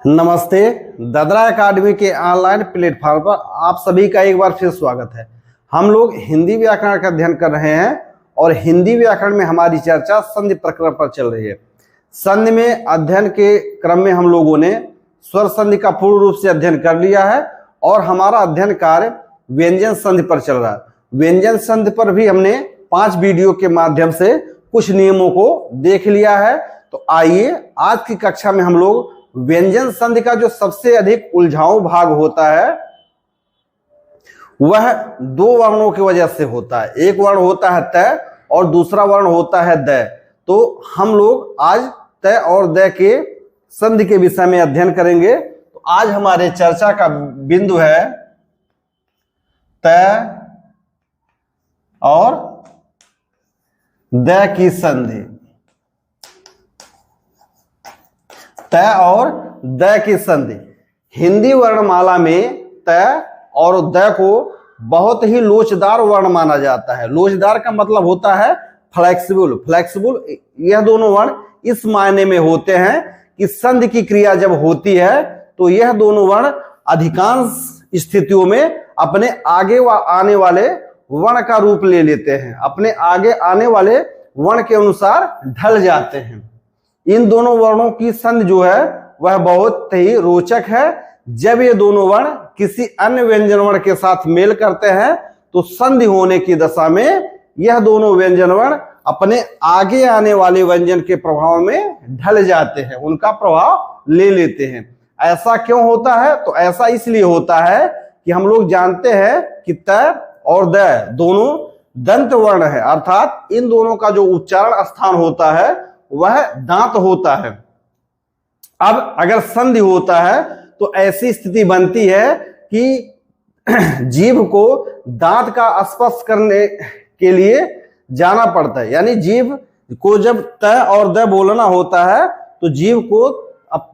नमस्ते। ददरा एकेडमी के online platform पर आप सभी का एक बार फिर स्वागत है। हम लोग हिंदी व्याकरण का अध्ययन कर रहे हैं और हिंदी व्याकरण में हमारी चर्चा संधि प्रकरण पर चल रही है। संधि में अध्ययन के क्रम में हम लोगों ने स्वर संधि का पूर्ण रूप से अध्ययन कर लिया है और हमारा अध्ययन कार्य व्यंजन संधि पर चल रहा है। व्यंजन संधि पर भी हमने 5 वीडियो के माध्यम से कुछ नियमों को देख लिया है। तो आइए आज की कक्षा में हम लोग व्यंजन संधि का जो सबसे अधिक उलझाऊ भाग होता है वह 2 वर्णों की वजह से होता है। एक वर्ण होता है तय और दूसरा वर्ण होता है दय। तो हम लोग आज तय और दय के संधि के विषय में अध्ययन करेंगे। तो आज हमारे चर्चा का बिंदु है तय और दय की संधि। तय और दय की संधि। हिंदी वर्णमाला में तय और दय को बहुत ही लोचदार वर्ण माना जाता है। लोचदार का मतलब होता है फ्लेक्सिबल। फ्लेक्सिबल यह दोनों वर्ण इस मायने में होते हैं कि संधि की क्रिया जब होती है तो यह दोनों वर्ण अधिकांश स्थितियों में अपने आगे आने वाले वर्ण का रूप ले लेते हैं, अपने आगे आने वाले वर्ण के अनुसार ढल जाते हैं। इन दोनों वर्णों की संधि जो है वह बहुत ही रोचक है। जब ये दोनों वर्ण किसी अन्य व्यंजन वर्ण के साथ मेल करते हैं तो संधि होने की दशा में यह दोनों व्यंजन वर्ण अपने आगे आने वाले व्यंजन के प्रभाव में ढल जाते हैं, उनका प्रभाव ले लेते हैं। ऐसा क्यों होता है? तो ऐसा इसलिए होता है कि हम लोग जानते हैं कि तय और दय दोनों दंत वर्ण है, अर्थात इन दोनों का जो उच्चारण स्थान होता है वह दांत होता है। अब अगर संधि होता है तो ऐसी स्थिति बनती है कि जीभ को दांत का स्पर्श करने के लिए जाना पड़ता है। यानी जीभ को जब तय और दय बोलना होता है तो जीभ को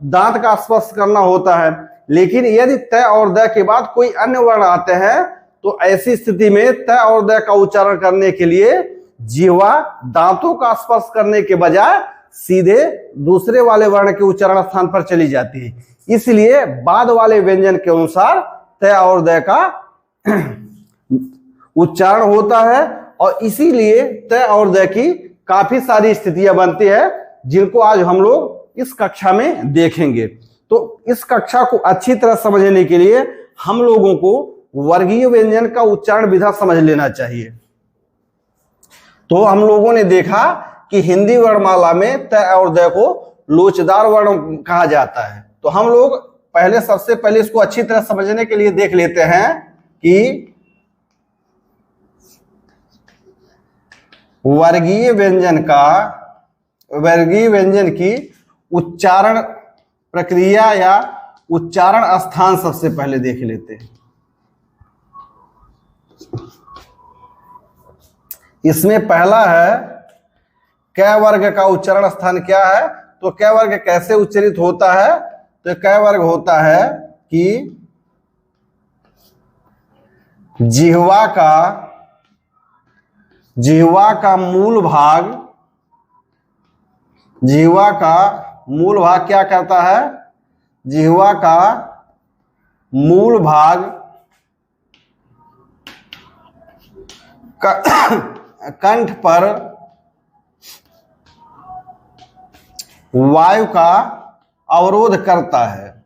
दांत का स्पर्श करना होता है। लेकिन यदि तय और दय के बाद कोई अन्य वर्ण आते हैं तो ऐसी स्थिति में तय और दय का उच्चारण करने के लिए जीवा दांतों का स्पर्श करने के बजाय सीधे दूसरे वाले वर्ण के उच्चारण स्थान पर चली जाती है। इसलिए बाद वाले व्यंजन के अनुसार तय और दय का उच्चारण होता है और इसीलिए तय और दय की काफी सारी स्थितियां बनती है जिनको आज हम लोग इस कक्षा में देखेंगे। तो इस कक्षा को अच्छी तरह समझने के लिए हम लोगों को वर्गीय व्यंजन का उच्चारण विधा समझ लेना चाहिए। तो हम लोगों ने देखा कि हिंदी वर्णमाला में तय और दय को लोचदार वर्ण कहा जाता है। तो हम लोग सबसे पहले इसको अच्छी तरह समझने के लिए देख लेते हैं कि वर्गीय व्यंजन की उच्चारण प्रक्रिया या उच्चारण स्थान सबसे पहले देख लेते हैं। इसमें पहला है कै वर्ग का उच्चारण स्थान क्या है? तो कै वर्ग कैसे उच्चारित होता है? तो कै वर्ग होता है कि जिह्वा का मूल भाग क्या करता है? जिह्वा का मूल भाग कंठ पर वायु का अवरोध करता है।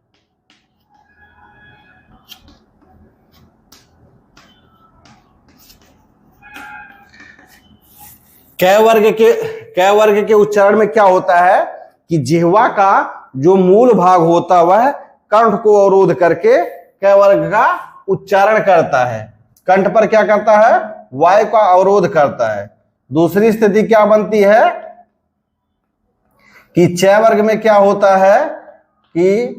कै वर्ग के उच्चारण में क्या होता है कि जिह्वा का जो मूल भाग होता है वह कंठ को अवरोध करके कै वर्ग का उच्चारण करता है। कंठ पर क्या करता है? वायु का अवरोध करता है। दूसरी स्थिति क्या बनती है कि चय वर्ग में क्या होता है कि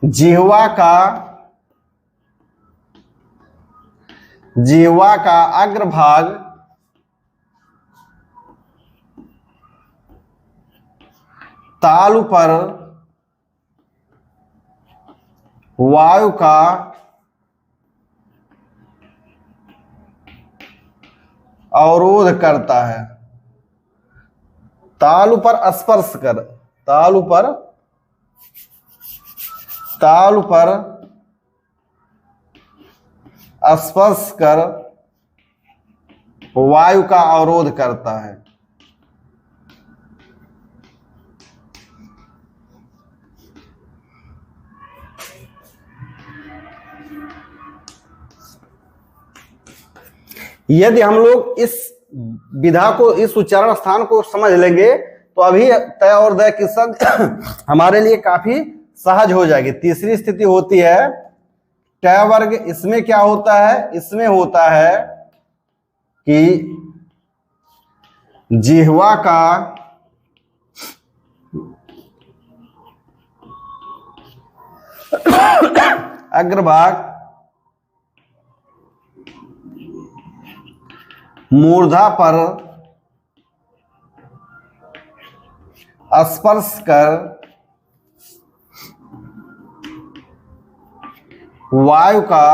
जिह्वा का अग्रभाग तालु पर वायु का अवरोध करता है। तालु पर स्पर्श कर तालु पर स्पर्श कर वायु का अवरोध करता है। यदि हम लोग इस विधा को, इस उच्चारण स्थान को समझ लेंगे तो अभी तय और दय की संधि हमारे लिए काफी सहज हो जाएगी। तीसरी स्थिति होती है टय वर्ग। इसमें क्या होता है? इसमें होता है कि जिह्वा का अग्रभाग मूर्धा पर स्पर्श कर वायु का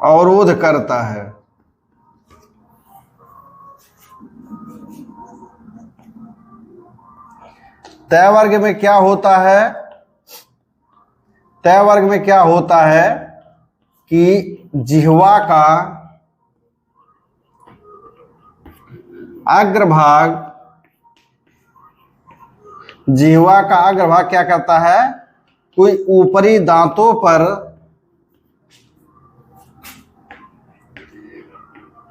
अवरोध करता है। तय वर्ग में क्या होता है? तय वर्ग में क्या होता है कि जिह्वा का अग्रभाग, जिह्वा का अग्रभाग क्या करता है? कोई ऊपरी दांतों पर,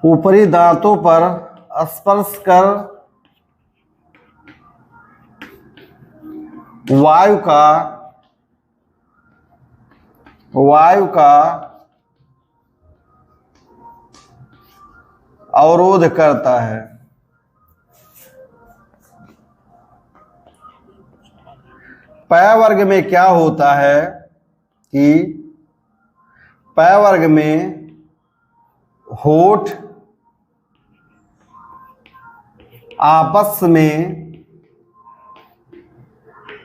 ऊपरी दांतों पर स्पर्श कर वायु का अवरोध करता है। पय वर्ग में क्या होता है कि पय वर्ग में होठ आपस में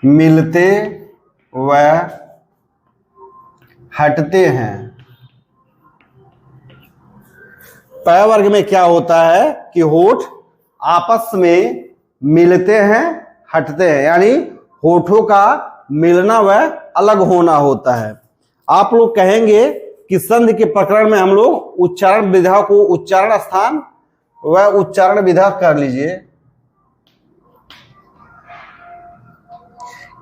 मिलते व हटते हैं। पय वर्ग में क्या होता है कि होठ आपस में मिलते हैं, हटते हैं, यानी होठों का मिलना व अलग होना होता है। आप लोग कहेंगे कि संधि के प्रकरण में हम लोग उच्चारण विधा को, उच्चारण स्थान व उच्चारण विधा कर लीजिए।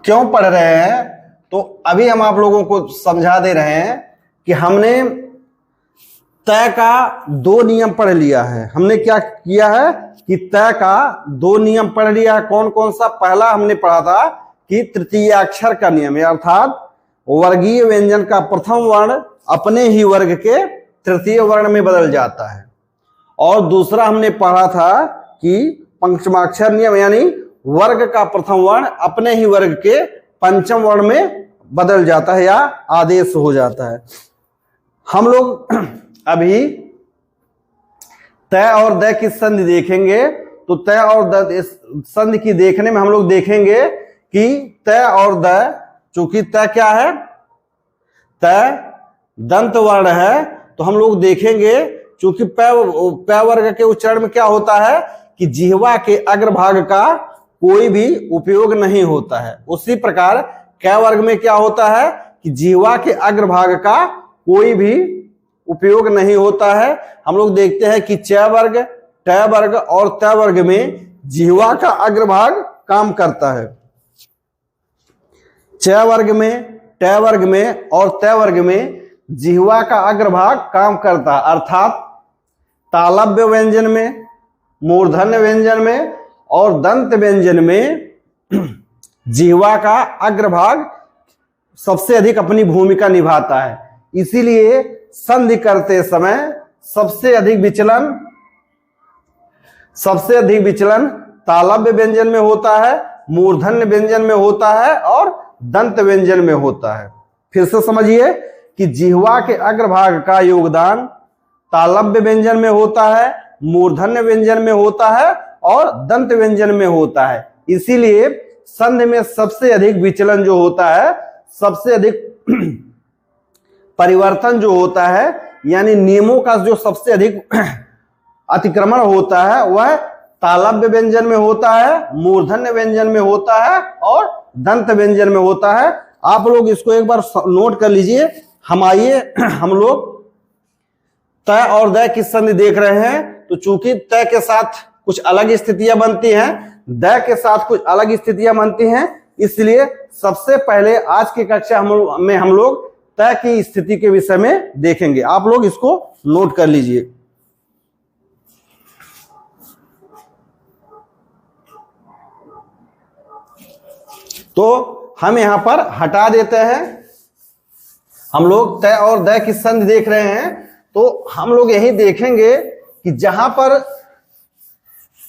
क्यों पढ़ रहे हैं? तो अभी हम आप लोगों को समझा दे रहे हैं कि हमने तय का 2 नियम पढ़ लिया है। हमने क्या किया है कि तय का 2 नियम पढ़ लिया है। कौन कौन सा? पहला हमने पढ़ा था कि तृतीय अक्षर का नियम, अर्थात वर्गीय व्यंजन का प्रथम वर्ण अपने ही वर्ग के तृतीय वर्ण में बदल जाता है। और दूसरा हमने पढ़ा था कि पंचमाक्षर नियम, यानी वर्ग का प्रथम वर्ण अपने ही वर्ग के पंचम वर्ण में बदल जाता है या आदेश हो जाता है। हम लोग अभी तय और दय की संधि देखेंगे। तो तय और दय संधि की देखने में हम लोग देखेंगे कि तय और दय, चूंकि तय क्या है? तय दंत वर्ण है, तो हम लोग देखेंगे चूंकि पय वर्ग के उच्चारण में क्या होता है कि जिह्वा के अग्रभाग का कोई भी उपयोग नहीं होता है। उसी प्रकार कै वर्ग में क्या होता है कि जिह्वा के अग्रभाग का कोई भी उपयोग नहीं होता है। हम लोग देखते हैं कि च वर्ग, ट वर्ग और त वर्ग में जिह्वा का अग्रभाग काम करता है। च वर्ग में, ट वर्ग में और त वर्ग में जिह्वा का अग्रभाग काम करता है, अर्थात तालव्य व्यंजन में, मूर्धन्य व्यंजन में और दंत व्यंजन में जिह्वा का अग्रभाग सबसे अधिक अपनी भूमिका निभाता है। इसीलिए संधि करते समय सबसे अधिक विचलन तालव्य व्यंजन में होता है, मूर्धन्य व्यंजन में होता है और दंत व्यंजन में होता है। फिर से समझिए कि जिह्वा के अग्रभाग का योगदान तालव्य व्यंजन में होता है, मूर्धन्य व्यंजन में होता है और दंत व्यंजन में होता है। इसीलिए संधि में सबसे अधिक विचलन जो होता है, सबसे अधिक परिवर्तन जो होता है, यानी नियमों का जो सबसे अधिक अतिक्रमण होता है वह तालव्य व्यंजन में होता है, मूर्धन्य व्यंजन में होता है और दंत व्यंजन में होता है। आप लोग इसको एक बार नोट कर लीजिए। हम आइए हम लोग तय और दय की संधि देख रहे हैं। तो चूंकि तय के साथ कुछ अलग स्थितियां बनती हैं, दय के साथ कुछ अलग स्थितियां बनती हैं, इसलिए सबसे पहले आज की कक्षा में हम लोग तय की स्थिति के विषय में देखेंगे। आप लोग इसको नोट कर लीजिए। तो हम यहां पर हटा देते हैं। हम लोग तय और दय की संधि देख रहे हैं, तो हम लोग यही देखेंगे कि जहां पर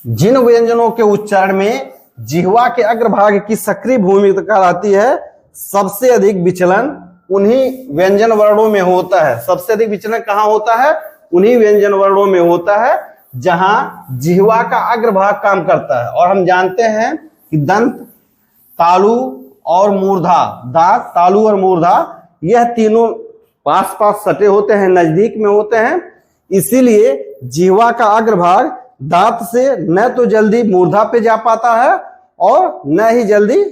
जिन व्यंजनों के उच्चारण में जिह्वा के अग्रभाग की सक्रिय भूमिका रहती है, सबसे अधिक विचलन उन्हीं व्यंजन वर्णों में होता है। सबसे अधिक विचलन कहां होता है? उन्हीं व्यंजन वर्णों में होता है जहां जिह्वा का अग्रभाग काम करता है। और हम जानते हैं कि दंत, तालु और मूर्धा, दांत, तालु और मूर्धा, यह तीनों पास पास सटे होते हैं, नजदीक में होते हैं। इसीलिए जिह्वा का अग्रभाग दांत से न तो जल्दी मूर्धा पे जा पाता है और न ही जल्दी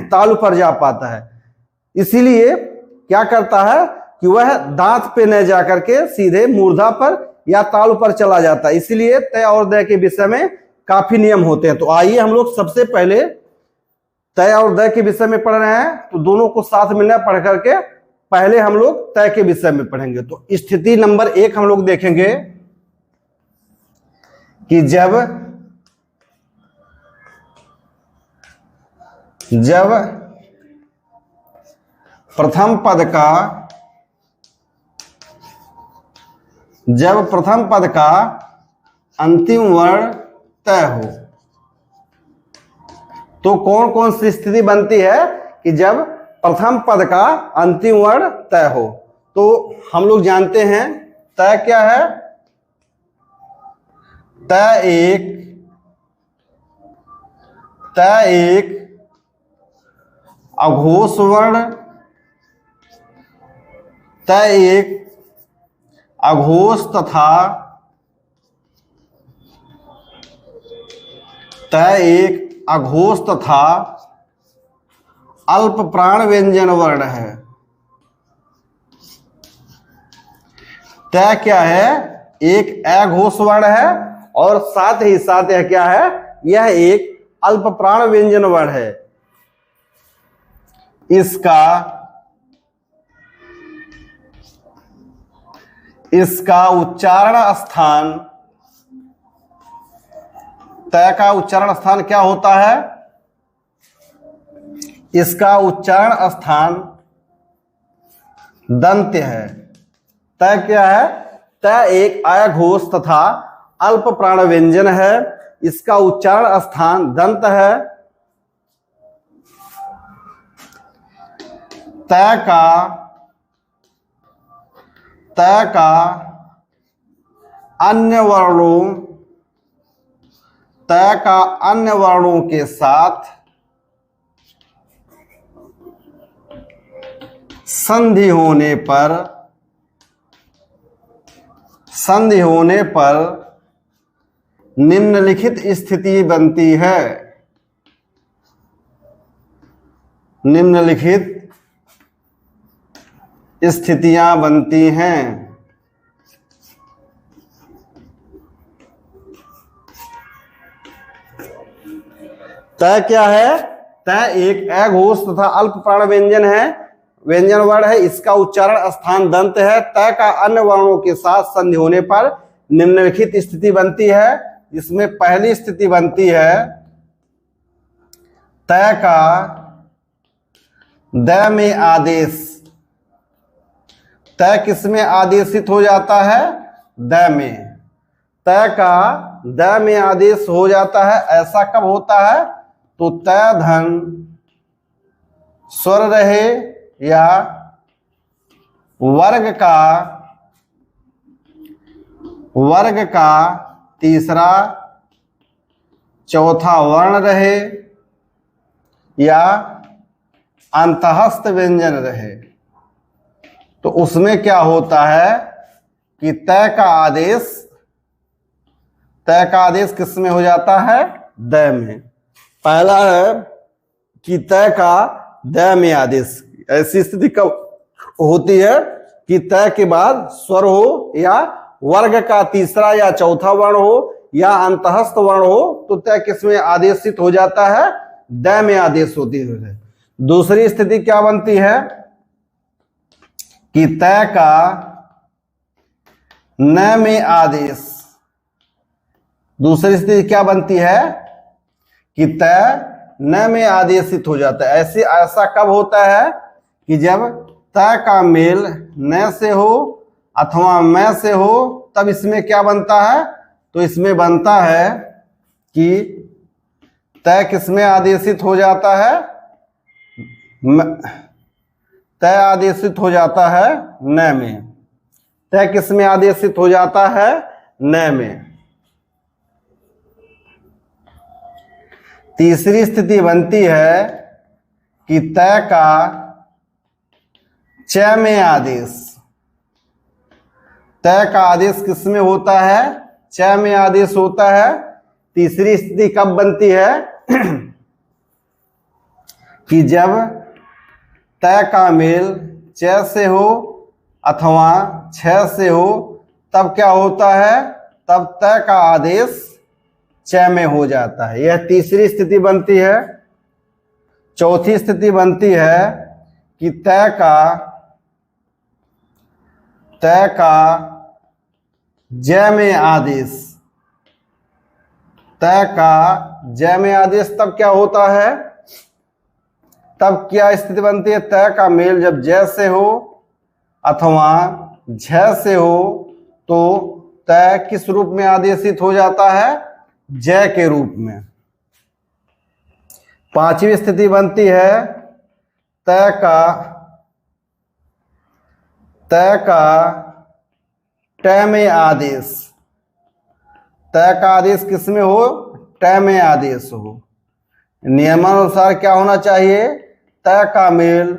तालु पर जा पाता है। इसीलिए क्या करता है कि वह दांत पे न जाकर के सीधे मूर्धा पर या तालु पर चला जाता है। इसीलिए तय और दय के विषय में काफी नियम होते हैं। तो आइए हम लोग सबसे पहले तय और दय के विषय में पढ़ रहे हैं, तो दोनों को साथ में न पढ़ करके पहले हम लोग तय के विषय में पढ़ेंगे। तो स्थिति नंबर 1 हम लोग देखेंगे कि जब प्रथम पद का अंतिम वर्ण तय हो, तो कौन कौन सी स्थिति बनती है कि जब प्रथम पद का अंतिम वर्ण तय हो। तो हम लोग जानते हैं तय क्या है? तय एक अघोष वर्ण, तय एक अघोष तथा अल्प प्राण व्यंजन वर्ण है। तय क्या है? एक अघोष वर्ण है और साथ ही साथ यह क्या है? यह एक अल्प प्राण व्यंजन वर्ण है। इसका उच्चारण स्थान, तय का उच्चारण स्थान क्या होता है? इसका उच्चारण स्थान दंत्य है। तय क्या है? तय एक अघोष तथा अल्प प्राण व्यंजन है। इसका उच्चारण स्थान दंत है। तय का अन्य वर्णों के साथ संधि होने पर निम्नलिखित स्थिति बनती है। निम्नलिखित स्थितियां बनती हैं। तय क्या है? तय एक अघोष तथा अल्प प्राण व्यंजन है, व्यंजन वर्ण है। इसका उच्चारण स्थान दंत है। तय का अन्य वर्णों के साथ संधि होने पर निम्नलिखित स्थिति बनती है। इसमें पहली स्थिति बनती है तय का द में आदेश। तय किस में आदेशित हो जाता है? द में। तय का द में आदेश हो जाता है। ऐसा कब होता है? तो तय धन स्वर रहे या वर्ग का तीसरा चौथा वर्ण रहे या अंतःस्थ व्यंजन रहे। तो उसमें क्या होता है कि तय का आदेश तय का आदेश किस में हो जाता है? दय में। पहला है कि तय का दय में आदेश। ऐसी स्थिति कब होती है कि तय के बाद स्वर हो या वर्ग का तीसरा या चौथा वर्ण हो या अंतःस्थ वर्ण हो तो तय किस में आदेशित हो जाता है? दय में आदेश होती है। दूसरी स्थिति क्या बनती है कि तय का न में आदेश। दूसरी स्थिति क्या बनती है कि तय न में आदेशित हो जाता है। ऐसा कब होता है कि जब तय का मेल न से हो अथवा मैं से हो, तब इसमें क्या बनता है? तो इसमें बनता है कि तय किस में आदेशित हो जाता है? तय आदेशित हो जाता है न में। तय किस में आदेशित हो जाता है? न में। तीसरी स्थिति बनती है कि तय का च में आदेश। तय का आदेश किस में होता है? च में आदेश होता है। तीसरी स्थिति कब बनती है कि जब तय का मेल च से हो अथवा छ से हो, तब क्या होता है? तब तय का आदेश च में हो जाता है। यह तीसरी स्थिति बनती है। चौथी स्थिति बनती है कि तय का ज में आदेश। तय का ज में आदेश तब क्या होता है? तब क्या स्थिति बनती है? तय का मेल जब ज से हो अथवा झ से हो तो तय किस रूप में आदेशित हो जाता है? ज के रूप में। पांचवी स्थिति बनती है तय का ट में आदेश। तय का आदेश किस में हो? ट में आदेश हो। नियमानुसार क्या होना चाहिए? तय का मेल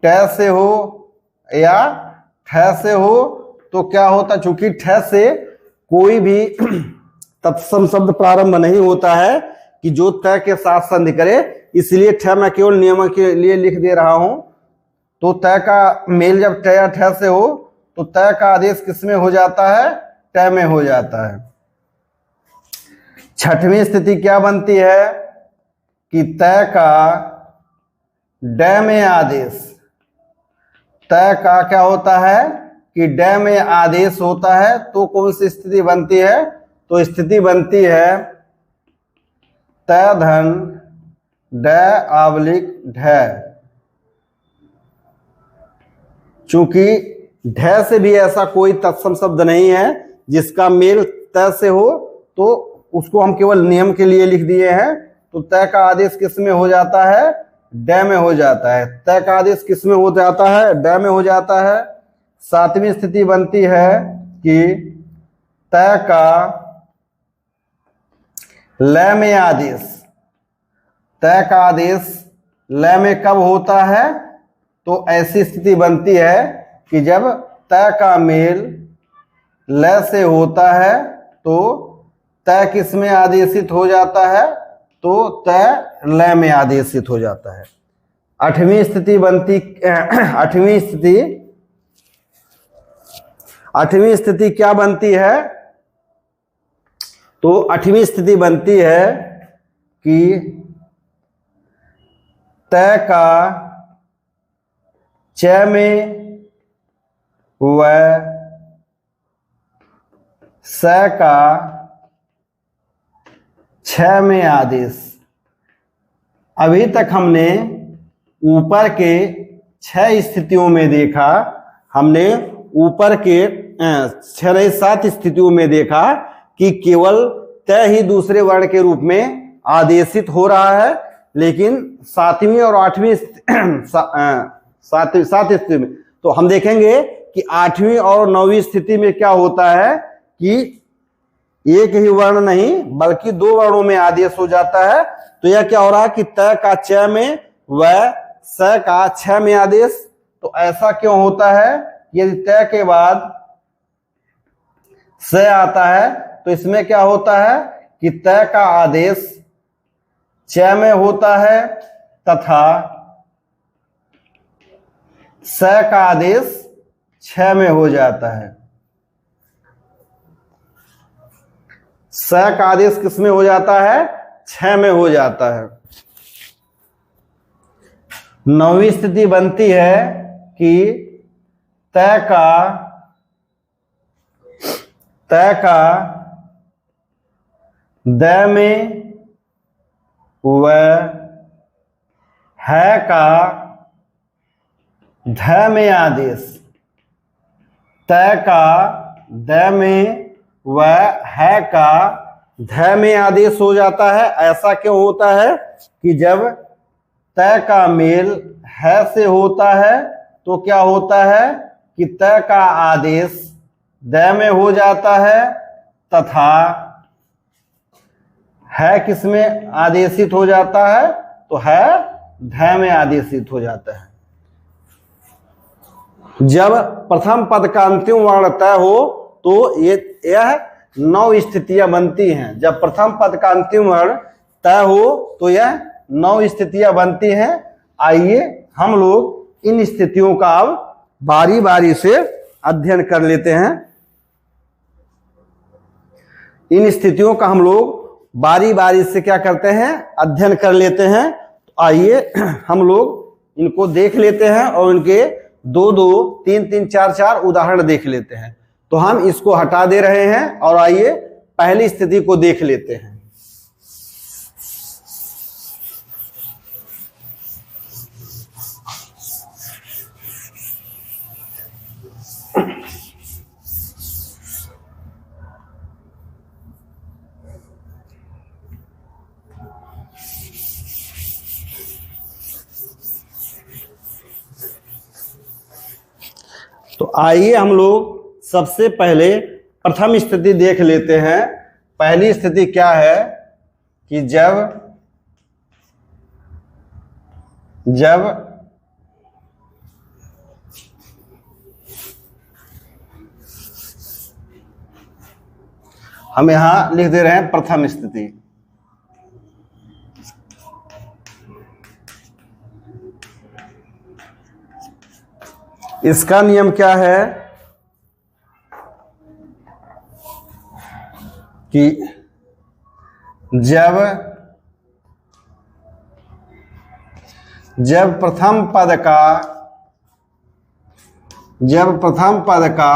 ट से हो या ठ से हो तो क्या होता? चूंकि ठ से कोई भी तत्सम शब्द प्रारंभ नहीं होता है कि जो तय के साथ संधि करे, इसलिए ठ मैं केवल नियम के लिए लिख दे रहा हूं। तो तय का मेल जब ट या ठ से हो तो तय का आदेश किस में हो जाता है? ट में हो जाता है। छठवीं स्थिति क्या बनती है कि तय का ड में आदेश। तय का क्या होता है कि ड में आदेश होता है। तो कौन सी स्थिति बनती है? तो स्थिति बनती है तय धन ड आवलिक ढ। चूंकि ढ से भी ऐसा कोई तत्सम शब्द नहीं है जिसका मेल तय से हो, तो उसको हम केवल नियम के लिए लिख दिए हैं। तो तय का आदेश किस में हो जाता है? ड में हो जाता है। तय का आदेश किस में हो जाता है? ड में हो जाता है। सातवीं स्थिति बनती है कि तय का ल में आदेश। तय का आदेश ल में कब होता है? तो ऐसी स्थिति बनती है कि जब तय का मेल ल से होता है तो तय किस में आदेशित हो जाता है? तो तय ल में आदेशित हो जाता है। आठवीं स्थिति क्या बनती है? तो आठवीं स्थिति बनती है कि तय का च में व स का छ में आदेश। अभी तक हमने ऊपर के 6 स्थितियों में देखा, हमने ऊपर के 6-7 स्थितियों में देखा कि केवल तय ही दूसरे वर्ण के रूप में आदेशित हो रहा है। लेकिन 7वीं और 8वीं सात स्थिति में तो हम देखेंगे कि 8वीं और 9वीं स्थिति में क्या होता है कि एक ही वर्ण नहीं बल्कि 2 वर्णों में आदेश हो जाता है। तो यह क्या हो रहा है कि तय का च में व स का छ में आदेश। तो ऐसा क्यों होता है? यदि तय के बाद स आता है तो इसमें क्या होता है कि तय का आदेश च में होता है तथा स का आदेश छ में हो जाता है। स का आदेश किस में हो जाता है? छ में हो जाता है। नौवीं स्थिति बनती है कि तय का द में व है का ध में आदेश, तय का द में व है का ध में आदेश हो जाता है। ऐसा क्यों होता है कि जब तय का मेल है से होता है तो क्या होता है कि तय का आदेश द में हो जाता है तथा है किस में आदेशित हो जाता है? तो है ध में आदेशित हो जाता है। जब प्रथम पद का अंतिम वर्ण तय हो तो यह 9 स्थितियां बनती हैं। जब प्रथम पद का अंतिम वर्ण तय हो तो यह 9 स्थितियां बनती हैं। आइए हम लोग इन स्थितियों का अब बारी बारी से अध्ययन कर लेते हैं। इन स्थितियों का हम लोग बारी बारी से क्या करते हैं? अध्ययन कर लेते हैं। तो आइए हम लोग इनको देख लेते हैं और इनके 2-2, 3-3, 4-4 उदाहरण देख लेते हैं। तो हम इसको हटा दे रहे हैं और आइए पहली स्थिति को देख लेते हैं। तो आइए हम लोग सबसे पहले प्रथम स्थिति देख लेते हैं। पहली स्थिति क्या है कि जब हम यहां लिख दे रहे हैं प्रथम स्थिति। इसका नियम क्या है कि जब प्रथम पद का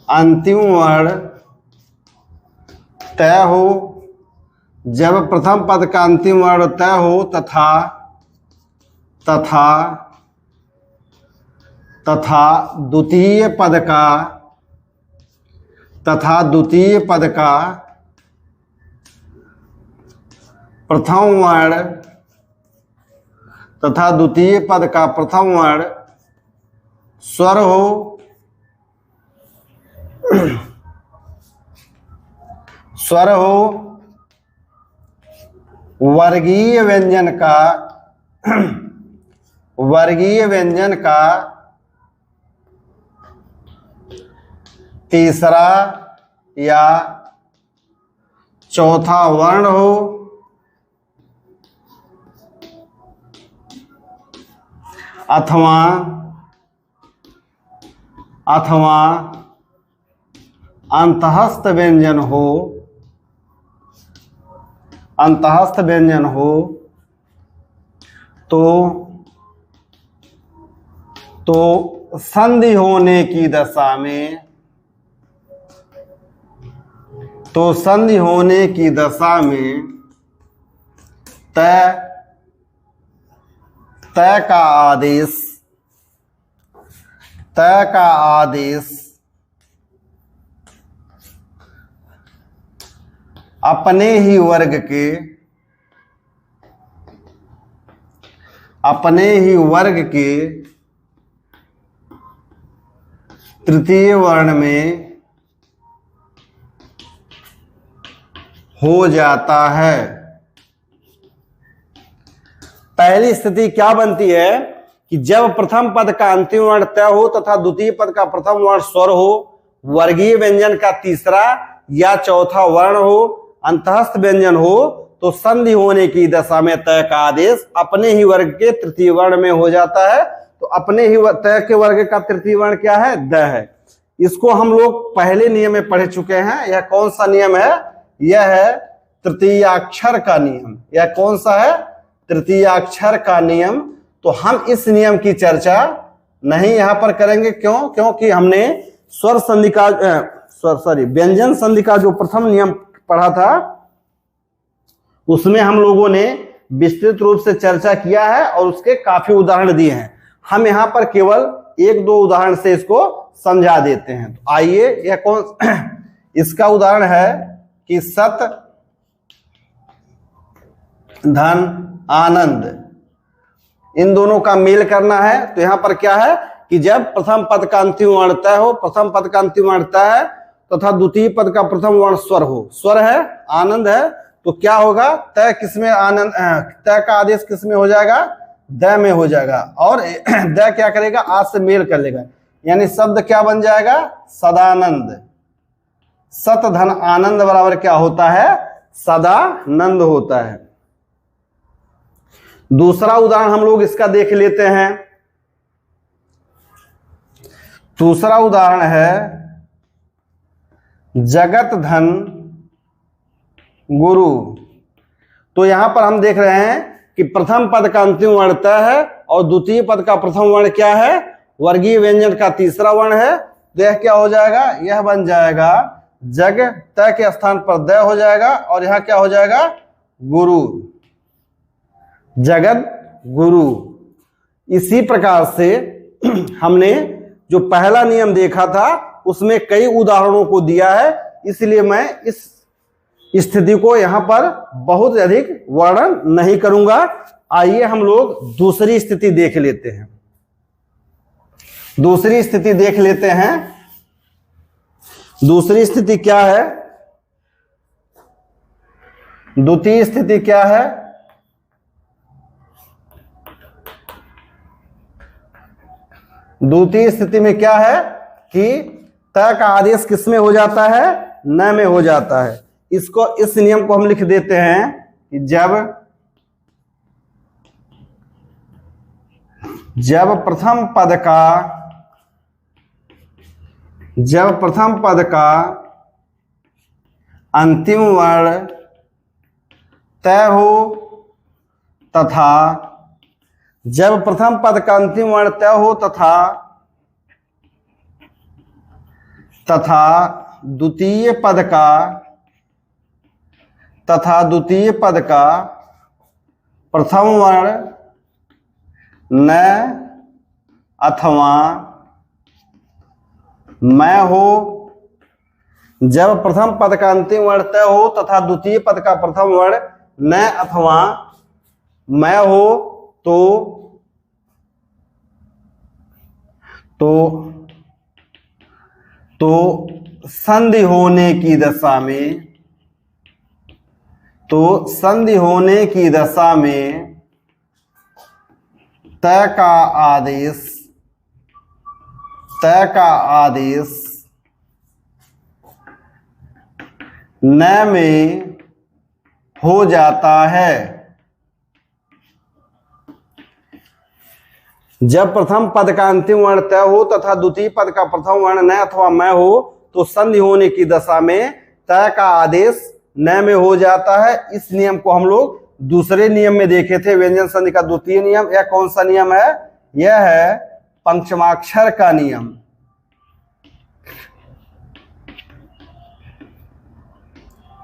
अंतिम वर्ण तय हो, जब प्रथम पद का अंतिम वर्ण तय हो तथा द्वितीय पद का प्रथम वर्ण स्वर हो, वर्गीय व्यंजन का तीसरा या चौथा वर्ण हो, अथवा अंतःस्थ व्यंजन हो तो संधि होने की दशा में तय का आदेश अपने ही वर्ग के तृतीय वर्ण में हो जाता है। पहली स्थिति क्या बनती है कि जब प्रथम पद का अंतिम वर्ण तय हो तथा द्वितीय पद का प्रथम वर्ण स्वर हो, वर्गीय व्यंजन का तीसरा या चौथा वर्ण हो, अंतःस्थ व्यंजन हो, तो संधि होने की दशा में तय का आदेश अपने ही वर्ग के तृतीय वर्ण में हो जाता है। तो अपने ही तय के वर्ग का तृतीय वर्ण क्या है? द है। इसको हम लोग पहले नियम में पढ़ चुके हैं। यह कौन सा नियम है? यह है तृतीयाक्षर का नियम। यह कौन सा है? तृतीयाक्षर का नियम। तो हम इस नियम की चर्चा नहीं यहां पर करेंगे। क्यों? क्योंकि हमने स्वर संधि का व्यंजन संधि का जो प्रथम नियम पढ़ा था उसमें हम लोगों ने विस्तृत रूप से चर्चा किया है और उसके काफी उदाहरण दिए हैं। हम यहां पर केवल एक दो उदाहरण से इसको समझा देते हैं। तो आइए, यह कौन इसका उदाहरण है कि सत धन आनंद, इन दोनों का मेल करना है। तो यहां पर क्या है कि जब प्रथम पद का अंतिम वर्ण तय हो, प्रथम पद का अंतिम वर्ण तय है तथा द्वितीय पद का प्रथम वर्ण स्वर हो, स्वर है, आनंद है, तो क्या होगा? तय किसमें आनंद, तय का आदेश किसमें हो जाएगा? द में हो जाएगा। और द क्या करेगा? आ से मेल कर लेगा, यानी शब्द क्या बन जाएगा? सदानंद। सत धन आनंद बराबर क्या होता है? सदानंद होता है। दूसरा उदाहरण हम लोग इसका देख लेते हैं। दूसरा उदाहरण है जगत धन गुरु। तो यहां पर हम देख रहे हैं कि प्रथम पद का अंतिम वर्ण तय है और द्वितीय पद का प्रथम वर्ण क्या है? वर्गीय व्यंजन का तीसरा वर्ण है। तो यह क्या हो जाएगा? यह बन जाएगा जग, तय के स्थान पर द हो जाएगा और यहां क्या हो जाएगा? गुरु, जगत गुरु। इसी प्रकार से हमने जो पहला नियम देखा था उसमें कई उदाहरणों को दिया है, इसलिए मैं इस स्थिति को यहां पर बहुत अधिक वर्णन नहीं करूंगा। आइए हम लोग दूसरी स्थिति देख लेते हैं। दूसरी स्थिति देख लेते हैं। दूसरी स्थिति क्या है? द्वितीय स्थिति क्या है? द्वितीय स्थिति में क्या है कि तय का आदेश किस में हो जाता है? न में हो जाता है। इसको, इस नियम को हम लिख देते हैं कि जब प्रथम पद का अंतिम वर्ण तय हो तथा जब प्रथम पद का अंतिम वर्ण तय हो तथा द्वितीय पद का प्रथम वर्ण न अथवा मैं हो, जब प्रथम पद का अंतिम वर्ण तय हो तथा द्वितीय पद का प्रथम वर्ण न अथवा मैं हो, तो संधि होने की दशा में, तय का आदेश न में हो जाता है। जब प्रथम पद का अंतिम वर्ण तय हो तथा द्वितीय पद का प्रथम वर्ण न अथवा मैं हो, तो संधि होने की दशा में तय का आदेश न में हो जाता है। इस नियम को हम लोग दूसरे नियम में देखे थे, व्यंजन संधि का द्वितीय नियम। यह कौन सा नियम है? यह है पंचमाक्षर का नियम।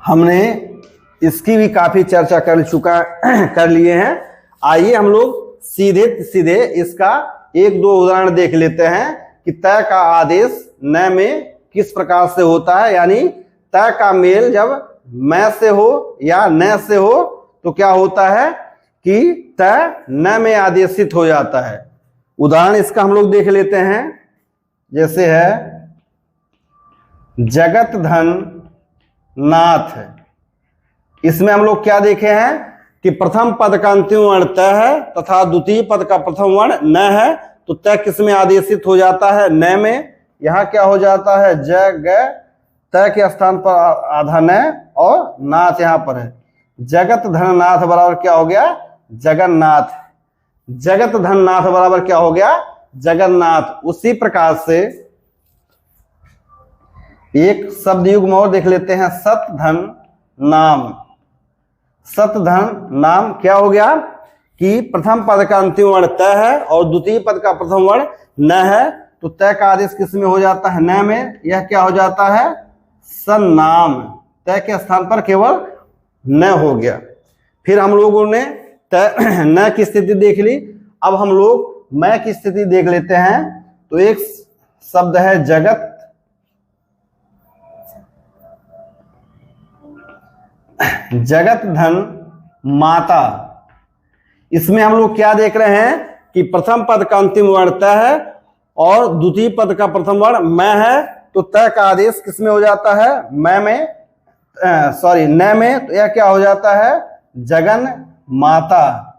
हमने इसकी भी काफी चर्चा कर लिए हैं। आइए हम लोग सीधे इसका एक दो उदाहरण देख लेते हैं कि तय का आदेश न में किस प्रकार से होता है। यानी तय का मेल जब मैं से हो या न से हो तो क्या होता है कि तय न में आदेशित हो जाता है। उदाहरण इसका हम लोग देख लेते हैं। जैसे है जगत धन नाथ। इसमें हम लोग क्या देखे हैं कि प्रथम पद का अंतिम वर्ण तय है तथा द्वितीय पद का प्रथम वर्ण न है, तो तय किस में आदेशित हो जाता है? न में। यहाँ क्या हो जाता है, ज ग त के स्थान पर आधा न और नाथ यहाँ पर है। जगत धन नाथ बराबर क्या हो गया, जगन्नाथ। जगत धन नाथ बराबर क्या हो गया, जगन्नाथ। उसी प्रकार से एक शब्द युग्म और देख लेते हैं, सत धन नाम। सत धन नाम क्या हो गया कि प्रथम पद का अंतिम वर्ण त है और द्वितीय पद का प्रथम वर्ण न है, तो त का आदेश किस में हो जाता है, न में। यह क्या हो जाता है, सन्नाम। त के स्थान पर केवल न हो गया। फिर हम लोगों ने त न की स्थिति देख ली। अब हम लोग मैं की स्थिति देख लेते हैं। तो एक शब्द है जगत, जगत धन माता। इसमें हम लोग क्या देख रहे हैं कि प्रथम पद का अंतिम वर्ण त है और द्वितीय पद का प्रथम वर्ण मैं है, तो त का आदेश किसमें हो जाता है, मैं में, सॉरी न में। तो यह क्या हो जाता है, जगन माता।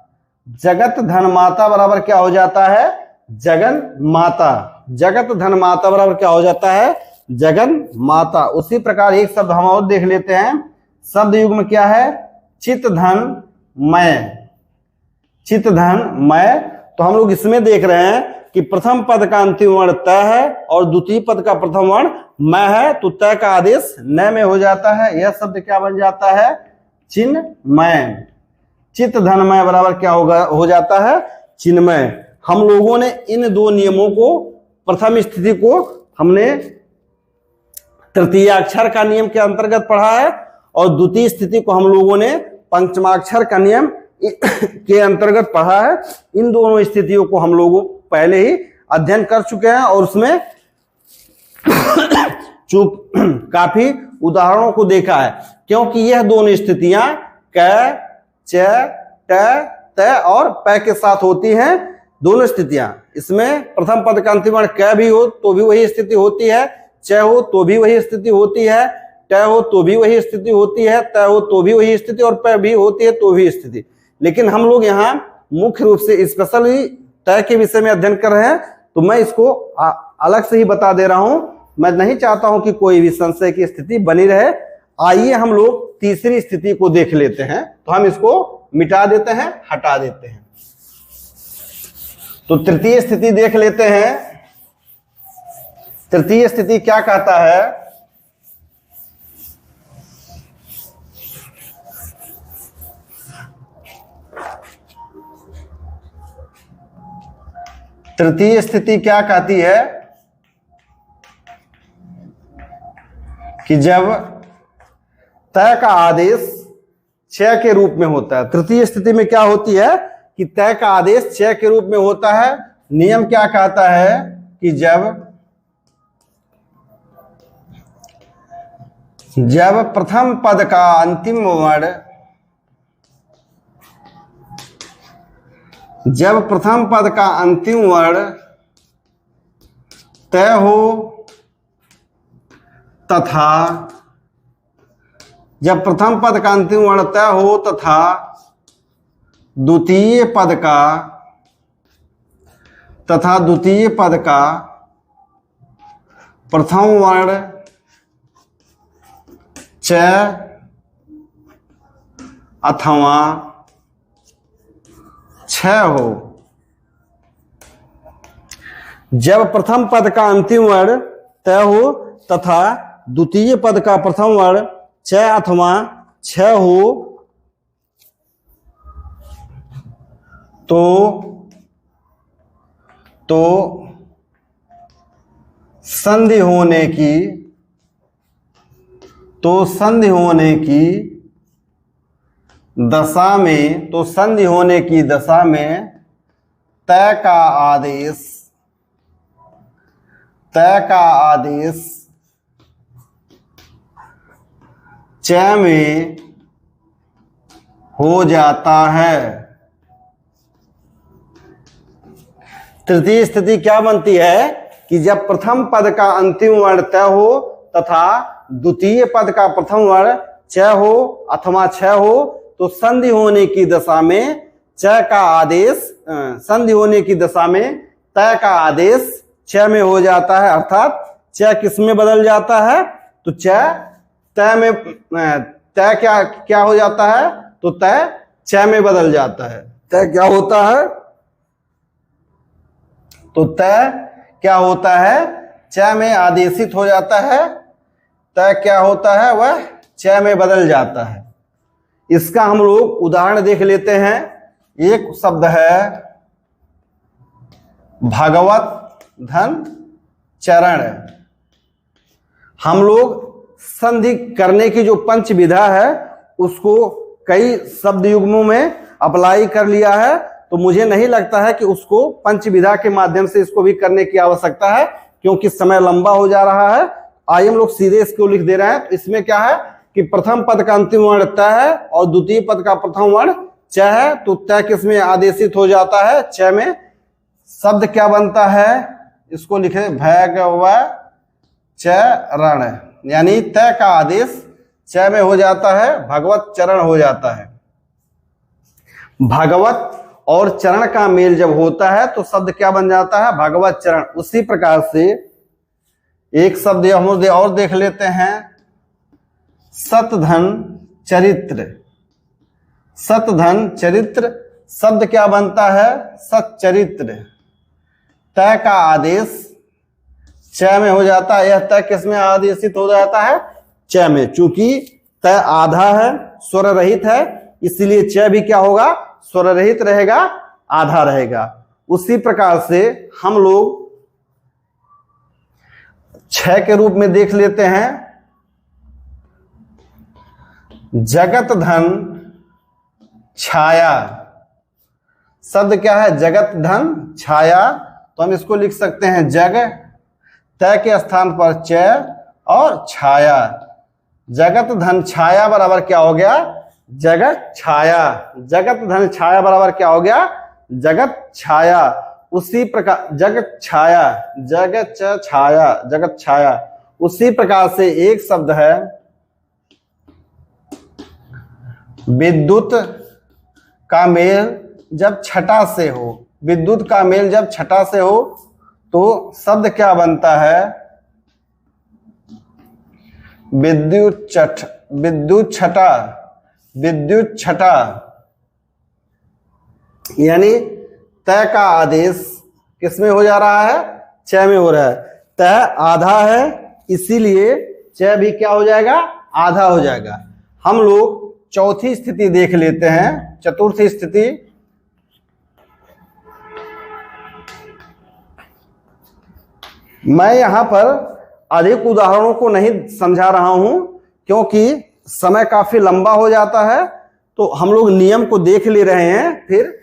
जगत धन माता बराबर क्या हो जाता है, जगन माता। जगत धन माता बराबर क्या हो जाता है, जगन माता। उसी प्रकार एक शब्द हम और देख लेते हैं। शब्द युग्म क्या है, चित धन मैं। चित धन मैं। तो हम लोग इसमें देख रहे हैं कि प्रथम पद का अंतिम वर्ण त है और द्वितीय पद का प्रथम वर्ण मैं है, तो त का आदेश न में हो जाता है। यह शब्द क्या बन जाता है, चिन्मय। चित धनमय बराबर क्या होगा, हो जाता है चिन्मय। हम लोगों ने इन दो नियमों को, प्रथम स्थिति को हमने तृतीयाक्षर का नियम के अंतर्गत पढ़ा है और द्वितीय स्थिति को हम लोगों ने पंचमाक्षर का नियम के अंतर्गत पढ़ा है। इन दोनों स्थितियों को हम लोग पहले ही अध्ययन कर चुके हैं और उसमें काफी उदाहरणों को देखा है, क्योंकि यह दोनों स्थितियां क, च, ट, त और प के साथ होती हैं। दोनों स्थितियां, इसमें प्रथम पद का अंतिम वर्ण क भी हो तो भी वही स्थिति होती है, च हो तो भी वही स्थिति होती है, ट हो तो भी वही स्थिति होती है, त हो तो भी वही स्थिति और प भी होती है तो भी स्थिति। लेकिन हम लोग यहाँ मुख्य रूप से स्पेशली त के विषय में अध्ययन कर रहे हैं, तो मैं इसको अलग से ही बता दे रहा हूं। मैं नहीं चाहता हूं कि कोई भी संशय की स्थिति बनी रहे। आइए हम लोग तीसरी स्थिति को देख लेते हैं। तो हम इसको मिटा देते हैं, हटा देते हैं। तो तृतीय स्थिति देख लेते हैं। तृतीय स्थिति क्या कहता है, तृतीय स्थिति क्या कहती है कि जब त का आदेश च के रूप में होता है। तृतीय स्थिति में क्या होती है कि त का आदेश च के रूप में होता है। नियम क्या कहता है कि जब प्रथम पद का अंतिम वर्ण, जब प्रथम पद का अंतिम वर्ण त हो तथा, जब प्रथम पद का अंतिम वर्ण त हो तथा द्वितीय पद का प्रथम वर्ण च अथवा छ हो। जब प्रथम पद का अंतिम वर्ण त हो तथा द्वितीय पद का प्रथम वर्ण छ अथवा छ हो तो संधि होने की दशा में, तो संधि होने की दशा में त का आदेश च में हो जाता है। तृतीय स्थिति क्या बनती है कि जब प्रथम पद का अंतिम वर्ण त हो तथा द्वितीय पद का प्रथम वर्ण च हो अथवा छ हो, तो संधि होने की दशा में च का आदेश, संधि होने की दशा में त का आदेश छ में हो जाता है, अर्थात च किस में बदल जाता है? तो च तय में, तय क्या क्या हो जाता है? तो तय च में बदल जाता है। तय क्या होता है? तो तय क्या होता है? च में आदेशित हो जाता है। तय क्या होता है? वह च में बदल जाता है। इसका हम लोग उदाहरण देख लेते हैं। एक शब्द है भगवत धन चरण। हम लोग संधि करने की जो पंच विधा है उसको कई शब्द युग्मों में अप्लाई कर लिया है, तो मुझे नहीं लगता है कि उसको पंच विधा के माध्यम से इसको भी करने की आवश्यकता है, क्योंकि समय लंबा हो जा रहा है। आइए हम लोग सीधे इसको लिख दे रहे हैं। तो इसमें क्या है कि प्रथम पद का अंतिम वर्ण त है और द्वितीय पद का प्रथम वर्ण च है। तो त किसमें आदेशित हो जाता है? च में। शब्द क्या बनता है? इसको लिखे भगवत चरण, यानी त का आदेश च में हो जाता है, भगवत चरण हो जाता है। भगवत और चरण का मेल जब होता है तो शब्द क्या बन जाता है? भगवत चरण। उसी प्रकार से एक शब्द हम लोग और देख लेते हैं, सतधन चरित्र। सतधन चरित्र शब्द क्या बनता है? सच्चरित्र। तय का आदेश च में हो जाता है। यह तय किसमें आदेशित हो जाता है? च में। चूंकि तय आधा है, स्वर रहित है, इसलिए च भी क्या होगा? स्वर रहित रहेगा, आधा रहेगा। उसी प्रकार से हम लोग छ के रूप में देख लेते हैं, जगत धन छाया। शब्द क्या है? जगत धन छाया। तो हम इसको लिख सकते हैं जग, तय के स्थान पर च और छाया। जगत धन छाया बराबर क्या हो गया? जगत छाया। जगत धन छाया बराबर क्या हो गया? जगत छाया। उसी प्रकार जगत छाया, जगत छाया, जगत छाया। उसी प्रकार से एक शब्द है विद्युत का मेल जब छटा से हो। विद्युत का मेल जब छटा से हो तो शब्द क्या बनता है? विद्युत छठ, विद्युत छटा, विद्युत छटा। यानी तय का आदेश किसमें हो जा रहा है? च में हो रहा है। तय आधा है, इसीलिए च भी क्या हो जाएगा? आधा हो जाएगा। हम लोग चौथी स्थिति देख लेते हैं, चतुर्थी स्थिति। मैं यहां पर अधिक उदाहरणों को नहीं समझा रहा हूं, क्योंकि समय काफी लंबा हो जाता है। तो हम लोग नियम को देख ले रहे हैं, फिर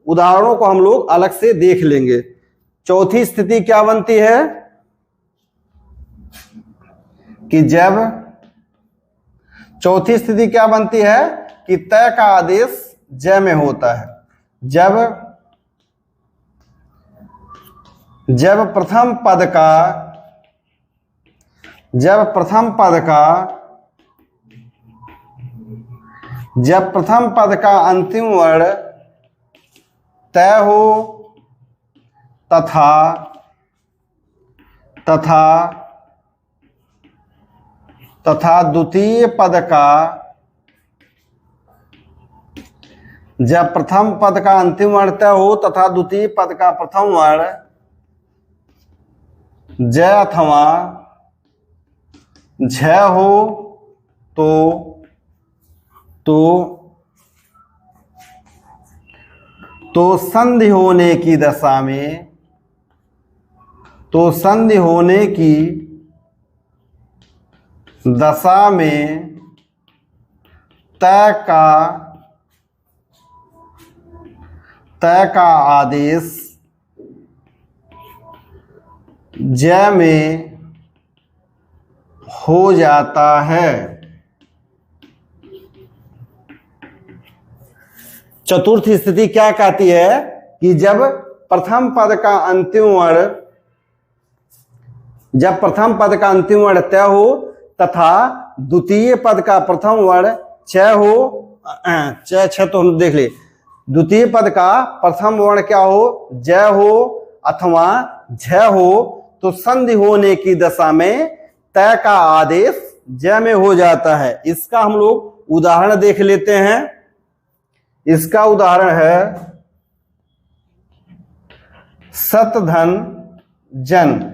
उदाहरणों को हम लोग अलग से देख लेंगे। चौथी स्थिति क्या बनती है कि जब, चौथी स्थिति क्या बनती है कि तय का आदेश ज में होता है। जब प्रथम पद का, जब प्रथम पद का अंतिम वर्ण तय हो तथा द्वितीय पद का, जब प्रथम पद का अंतिम वर्ण तय हो तथा द्वितीय पद का प्रथम वर्ण ज अथवा झ हो तो संधि होने की दशा में, तो संधि होने की दशा में तय का आदेश ज में हो जाता है। चतुर्थी स्थिति क्या कहती है कि जब प्रथम पद का अंतिम वर्ण, जब प्रथम पद का अंतिम वर्ण तय हो तथा द्वितीय पद का प्रथम वर्ण च हो, छ तो हम देख ले, द्वितीय पद का प्रथम वर्ण क्या हो? ज हो अथवा झ हो, तो संधि होने की दशा में तय का आदेश जय में हो जाता है। इसका हम लोग उदाहरण देख लेते हैं। इसका उदाहरण है सत धन जन।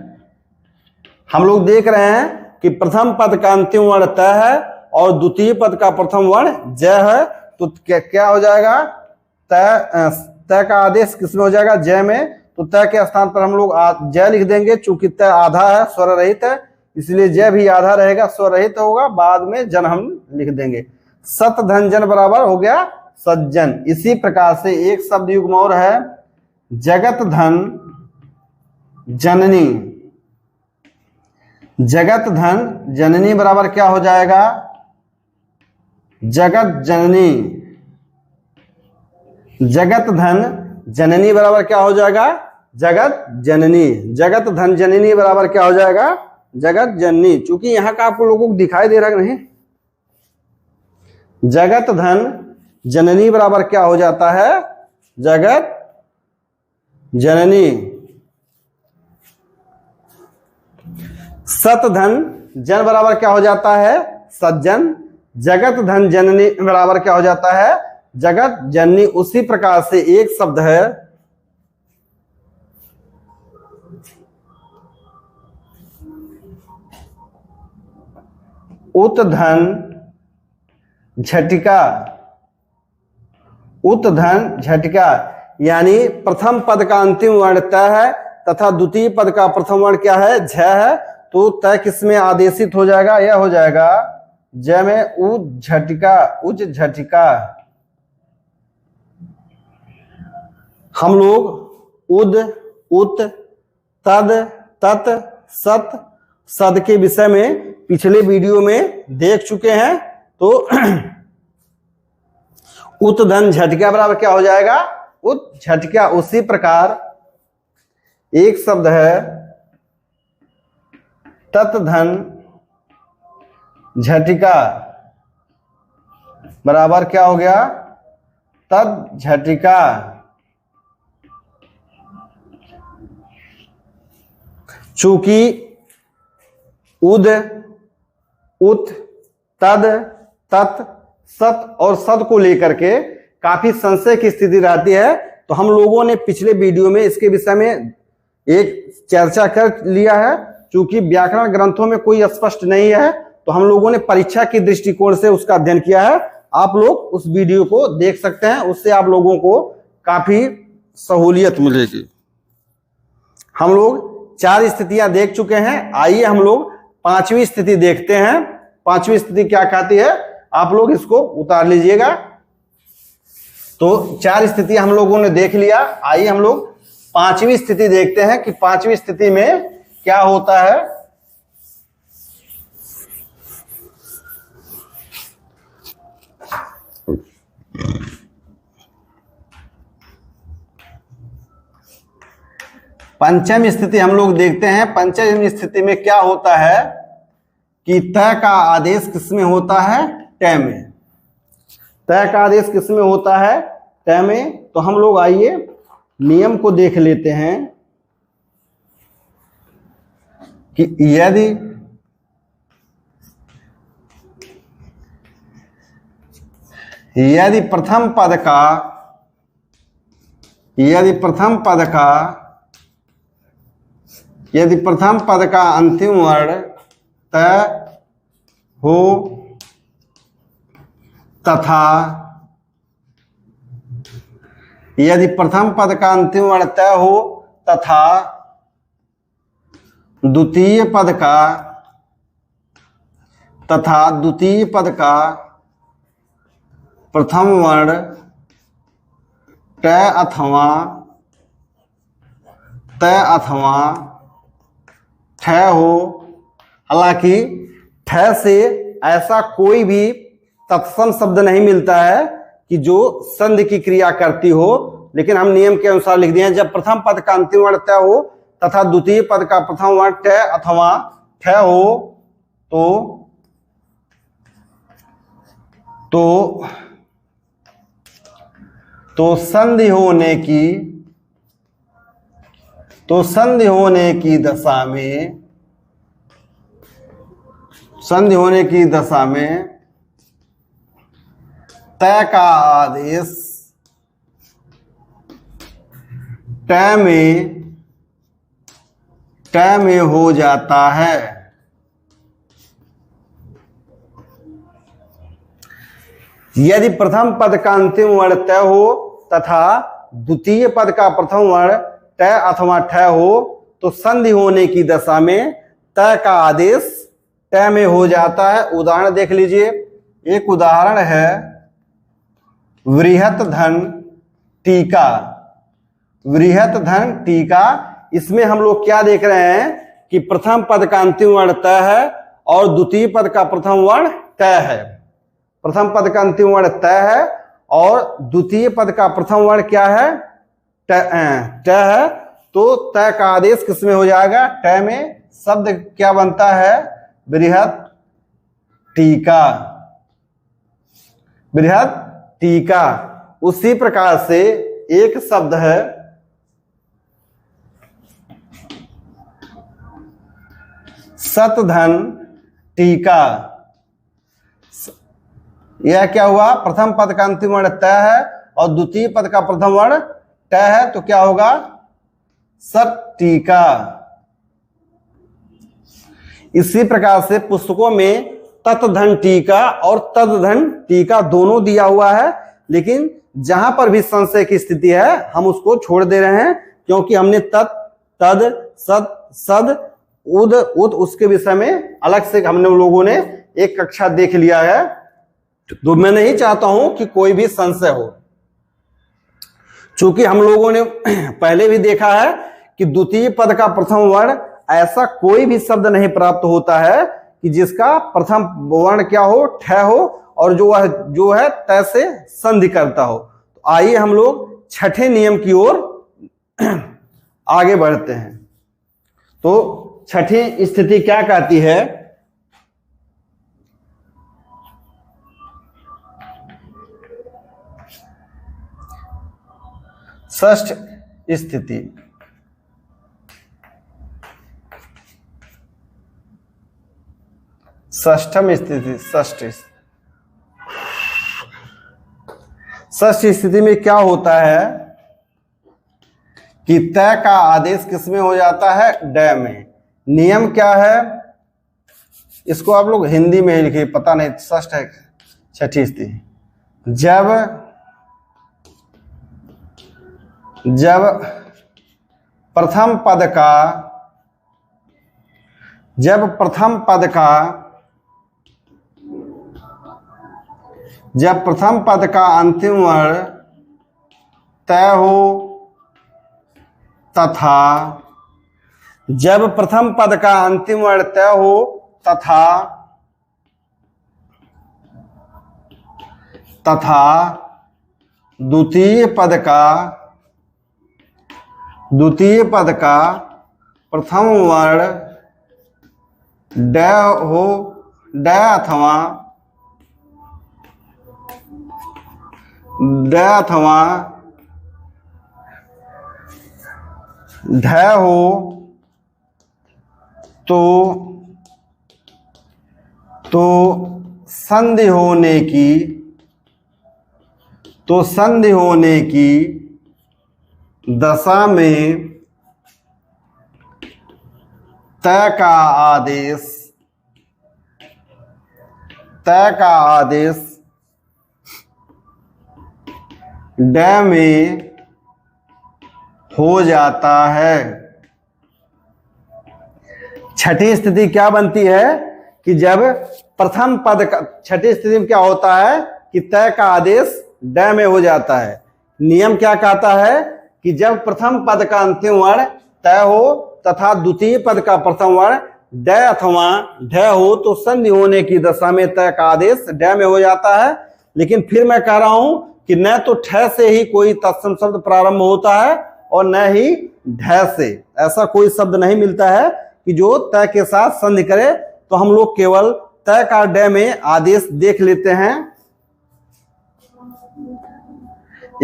हम लोग देख रहे हैं कि प्रथम पद का अंतिम वर्ण तय है और द्वितीय पद का प्रथम वर्ण जय है। तो क्या हो जाएगा, तय का आदेश किसमें हो जाएगा, जय में। तो तय के स्थान पर हम लोग जय लिख देंगे, चूंकि तय आधा है, स्वर रहित है, इसलिए जय भी आधा रहेगा, स्वर रहित होगा, बाद में जन हम लिख देंगे। सत धन जन बराबर हो गया सज्जन। इसी प्रकार से एक शब्द युग्म और है जगत धन जननी। जगत धन जननी बराबर क्या हो जाएगा, जगत जननी। जगत धन जननी बराबर क्या हो जाएगा, जगत जननी। जगत धन जननी बराबर क्या हो जाएगा, जगत जननी। चूंकि यहां का आपको लोगों को दिखाई दे रहा नहीं, जगत धन जननी बराबर क्या हो जाता है, जगत जननी। सत धन जन बराबर क्या हो जाता है, सज्जन। जगत धन जननी बराबर क्या हो जाता है, जगत जननी। उसी प्रकार से एक शब्द है उत धन झटिका। उत धन झटिका यानी प्रथम पद का अंतिम वर्ण तय है तथा द्वितीय पद का प्रथम वर्ण क्या है, झ है। तो तय किसमें आदेशित हो जाएगा, यह हो जाएगा जय में, उज झटिका, उज झटिका। हम लोग उद, उत, तद, तत, सत, सद के विषय में पिछले वीडियो में देख चुके हैं। तो उत धन झटिका बराबर क्या हो जाएगा, उत झटिका। उसी प्रकार एक शब्द है तत धन झटिका बराबर क्या हो गया, तद झटिका। चूंकि उद, उत, तद, तत, सत और सद को लेकर के काफी संशय की स्थिति रहती है, तो हम लोगों ने पिछले वीडियो में इसके विषय में एक चर्चा कर लिया है। चूंकि व्याकरण ग्रंथों में कोई स्पष्ट नहीं है, तो हम लोगों ने परीक्षा के दृष्टिकोण से उसका अध्ययन किया है। आप लोग उस वीडियो को देख सकते हैं, उससे आप लोगों को काफी सहूलियत मिलेगी। हम लोग 4 स्थितियां देख चुके हैं। आइए हम लोग 5वीं स्थिति देखते हैं। 5वीं स्थिति क्या कहती है, आप लोग इसको उतार लीजिएगा। तो 4 स्थिति हम लोगों ने देख लिया। आइए हम लोग 5वीं स्थिति देखते हैं कि 5वीं स्थिति में क्या होता है। पंचम स्थिति हम लोग देखते हैं। पंचम स्थिति में क्या होता है कि तय का आदेश किसमें होता है, तय में। तय का आदेश किसमें होता है, तय में। तो हम लोग आइए नियम को देख लेते हैं कि यदि प्रथम पद का अंतिम वर्ण तय हो तथा यदि प्रथम पद का अंतिम वर्ण तय हो तथा द्वितीय पद का प्रथम वर्ण तय अथवा ठय हो। हालांकि ठय से ऐसा कोई भी तत्सम शब्द नहीं मिलता है कि जो संधि की क्रिया करती हो, लेकिन हम नियम के अनुसार लिख दिए हैं, जब प्रथम पद का अंतिम वर्ण तय हो तथा द्वितीय पद का प्रथम वर्ण टय अथवा ठय हो तो संधि तो संधि होने की दशा में, संधि होने की दशा में तय का आदेश टय में हो जाता है। यदि प्रथम पद का अंतिम वर्ण तय हो तथा द्वितीय पद का प्रथम वर्ण टय अथवा ठय हो तो संधि होने की दशा में तय का आदेश टय में हो जाता है। उदाहरण देख लीजिए, एक उदाहरण है वृहत धन टीका। वृहत धन टीका, इसमें हम लोग क्या देख रहे हैं कि प्रथम पद का अंतिम वर्ण तय है और द्वितीय पद का प्रथम वर्ण तय है। प्रथम पद का अंतिम वर्ण तय है और द्वितीय पद का प्रथम वर्ण क्या है, टय है। तो तय का आदेश किसमें हो जाएगा, टय में। शब्द क्या बनता है, बृहत टीका, बृहत टीका। उसी प्रकार से एक शब्द है शतधन टीका। यह क्या हुआ, प्रथम पद का अंतिम वर्ण तय है और द्वितीय पद का प्रथम वर्ण टय है, तो क्या होगा, शत टीका। इसी प्रकार से पुस्तकों में तत्धन टीका और तदधन टीका दोनों दिया हुआ है, लेकिन जहां पर भी संशय की स्थिति है हम उसको छोड़ दे रहे हैं, क्योंकि हमने तत्, तद, सद, सद, उद, उद उसके विषय में अलग से हमने लोगों ने एक कक्षा देख लिया है। तो मैं नहीं चाहता हूं कि कोई भी संशय हो, चूंकि हम लोगों ने पहले भी देखा है कि द्वितीय पद का प्रथम वर्ण, ऐसा कोई भी शब्द नहीं प्राप्त होता है कि जिसका प्रथम वर्ण क्या हो, ठय हो और जो है तय से संधि करता हो। तो आइए हम लोग छठे नियम की ओर आगे बढ़ते हैं। तो छठी स्थिति क्या कहती है, षष्ठ स्थिति। षष्ठम स्थिति, षष्ठ स्थिति में क्या होता है कि तय का आदेश किसमें हो जाता है, डय में। नियम क्या है, इसको आप लोग हिंदी में ही लिखिए, पता नहीं षष्ठ है छठी स्थिति। जब प्रथम पद का अंतिम वर्ण तय हो तथा जब प्रथम पद का अंतिम वर्ण तय हो तथा द्वितीय पद का प्रथम वर्ण डय हो, डय अथवा ढय हो तो संधि होने की दशा में तय का आदेश डय में हो जाता है। छठी स्थिति क्या बनती है कि जब प्रथम पद का, छठी स्थिति में क्या होता है कि तय का आदेश डय में हो जाता है। नियम क्या कहता है कि जब प्रथम पद का अंतिम वर्ण तय हो तथा द्वितीय पद का प्रथम वर्ण डय अथवा ढय हो तो संधि होने की दशा में तय का आदेश डय में हो जाता है। लेकिन फिर मैं कह रहा हूं कि न तो ठय से ही कोई तत्सम शब्द प्रारंभ होता है और न ही ढय से। ऐसा कोई शब्द नहीं मिलता है कि जो तय के साथ संधि करे। तो हम लोग केवल तय का डय में आदेश देख लेते हैं।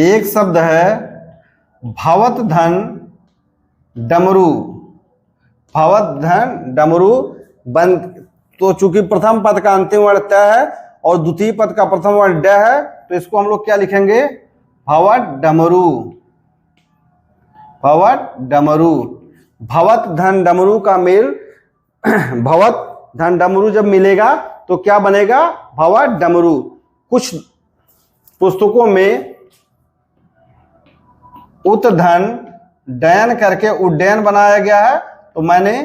एक शब्द है भवत धन डमरू, भवत धन डमरू बंद। तो चूंकि प्रथम पद का अंतिम वर्ण त है और द्वितीय पद का प्रथम वर्ण ड है, तो इसको हम लोग क्या लिखेंगे? भवत डमरू, भवत डमरू। भवत धन डमरू का मेल भवत धन डमरू जब मिलेगा तो क्या बनेगा? भवत डमरू। कुछ पुस्तकों में उत धन डयन करके उड्डयन बनाया गया है, तो मैंने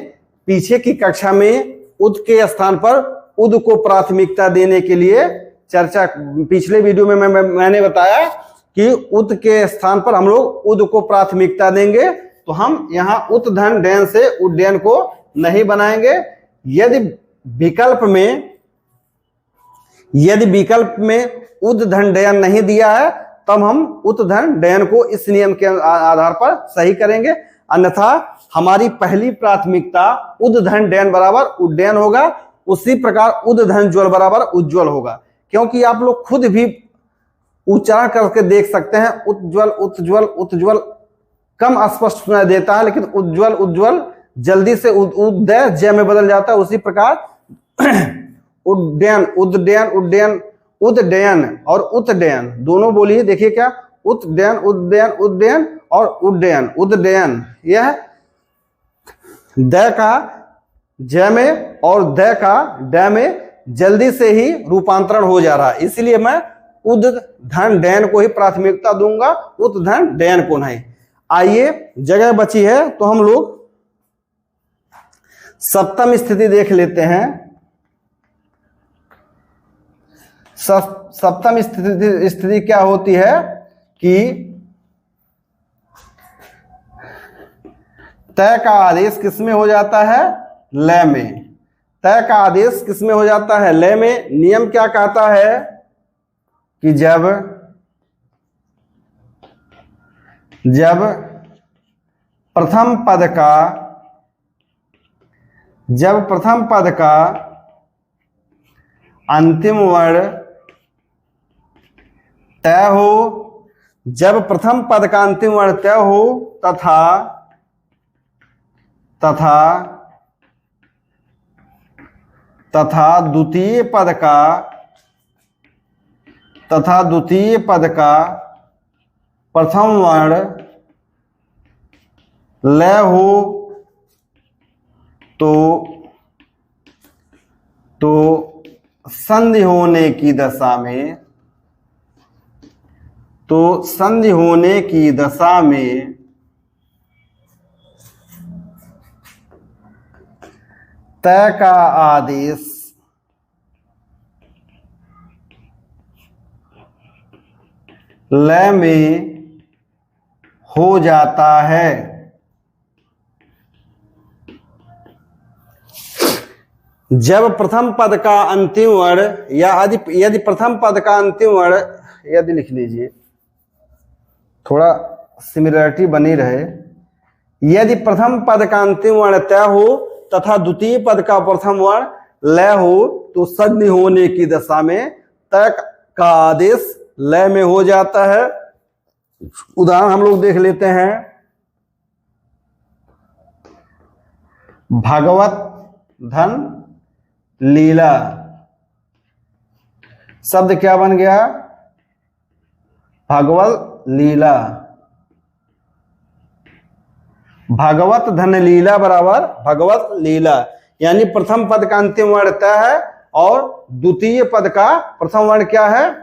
पीछे की कक्षा में उद के स्थान पर उद को प्राथमिकता देने के लिए चर्चा, पिछले वीडियो में मैंने बताया कि उद के स्थान पर हम लोग उद को प्राथमिकता देंगे, तो हम यहाँ उत धन डयन से उड्डयन को नहीं बनाएंगे। यदि विकल्प में उद धन डयन नहीं दिया है, तब हम उत धन डयन को इस नियम के आधार पर सही करेंगे, अन्यथा हमारी पहली प्राथमिकता उद धन डयन बराबर उड्डयन होगा। उसी प्रकार उद धन ज्वल बराबर उज्ज्वल होगा, क्योंकि आप लोग खुद भी उच्चारण करके देख सकते हैं, उज्ज्वल उज्ज्वल उज्ज्वल कम स्पष्ट सुनाई देता है, लेकिन उज्ज्वल उज्ज्वल जल्दी से उदय जय में बदल जाता है। उसी प्रकार उड्डयन उद्डयन उड्डयन उद्डयन और उत्डयन दोनों बोलिए, देखिए क्या? उत्डयन उद्डयन उद्डयन और उड्डयन उद्डयन, यह द का जय में और द का ड में जल्दी से ही रूपांतरण हो जा रहा है, इसलिए मैं उद धन डयन को ही प्राथमिकता दूंगा, उत धन डयन को नहीं। आइए, जगह बची है तो हम लोग सप्तम स्थिति देख लेते हैं। सप्तम स्थिति क्या होती है कि तय का आदेश किसमें हो जाता है? लय में। तय का आदेश किसमें हो जाता है? लय में। नियम क्या कहता है कि जब प्रथम पद का अंतिम वर्ण तय हो, जब प्रथम पद का अंतिम वर्ण तय हो तथा द्वितीय पद का प्रथम वर्ण लय हो, तो संधि होने की दशा में तय का आदेश लय में हो जाता है। जब प्रथम पद का अंतिम वर्ण या यदि प्रथम पद का अंतिम वर्ण, यदि लिख लीजिए थोड़ा सिमिलरिटी बनी रहे, यदि प्रथम पद का अंतिम वर्ण तय हो तथा द्वितीय पद का प्रथम वर्ण लय हो, तो संधि होने की दशा में तय का आदेश लय में हो जाता है। उदाहरण हम लोग देख लेते हैं। भागवत धन लीला शब्द क्या बन गया? भागवत लीला। भागवत धन लीला बराबर भगवत लीला, यानी प्रथम पद का अंतिम वर्ण तय है और द्वितीय पद का प्रथम वर्ण क्या है?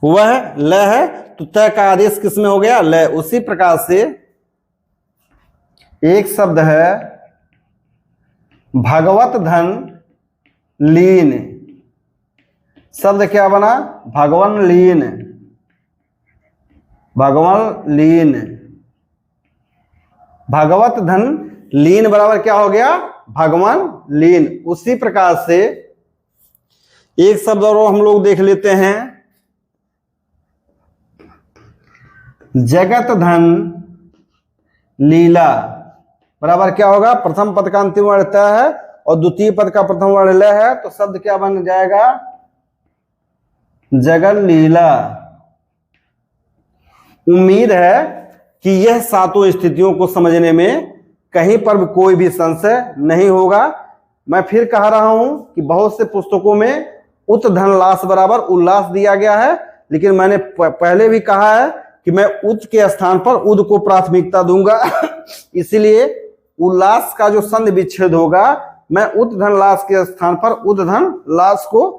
वह ल है, तो तय का आदेश किसमें हो गया? ल। उसी प्रकार से एक शब्द है भागवत धन लीन, शब्द क्या बना? भगवन लीन। भगवन लीन, भागवत धन लीन बराबर क्या हो गया? भगवान लीन। उसी प्रकार से एक शब्द और हम लोग देख लेते हैं। जगत धन लीला बराबर क्या होगा? प्रथम पद का अंतिम वर्ण तय है और द्वितीय पद का प्रथम वर्ण लय है, तो शब्द क्या बन जाएगा? जगन लीला। उम्मीद है कि यह सातों स्थितियों को समझने में कहीं पर भी कोई भी संशय नहीं होगा। मैं फिर कह रहा हूं कि बहुत से पुस्तकों में उत धन लास बराबर उल्लास दिया गया है, लेकिन मैंने पहले भी कहा है कि मैं उत के स्थान पर उद को प्राथमिकता दूंगा। इसीलिए उल्लास का जो संधि विच्छेद होगा, मैं उत धन लास के स्थान पर उद धन लास को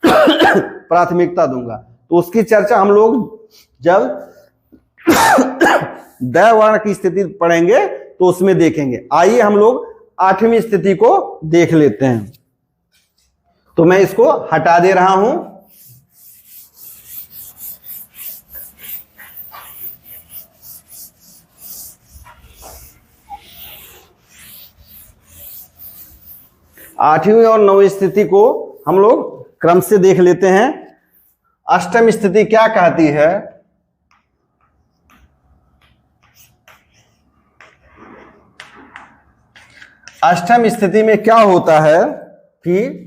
प्राथमिकता दूंगा। तो उसकी चर्चा हम लोग जब द वर्ण की स्थिति पढ़ेंगे तो उसमें देखेंगे। आइए हम लोग 8वीं स्थिति को देख लेते हैं। तो मैं इसको हटा दे रहा हूं। आठवीं और 9वीं स्थिति को हम लोग क्रम से देख लेते हैं। अष्टम स्थिति क्या कहती है? अष्टम स्थिति में क्या होता है कि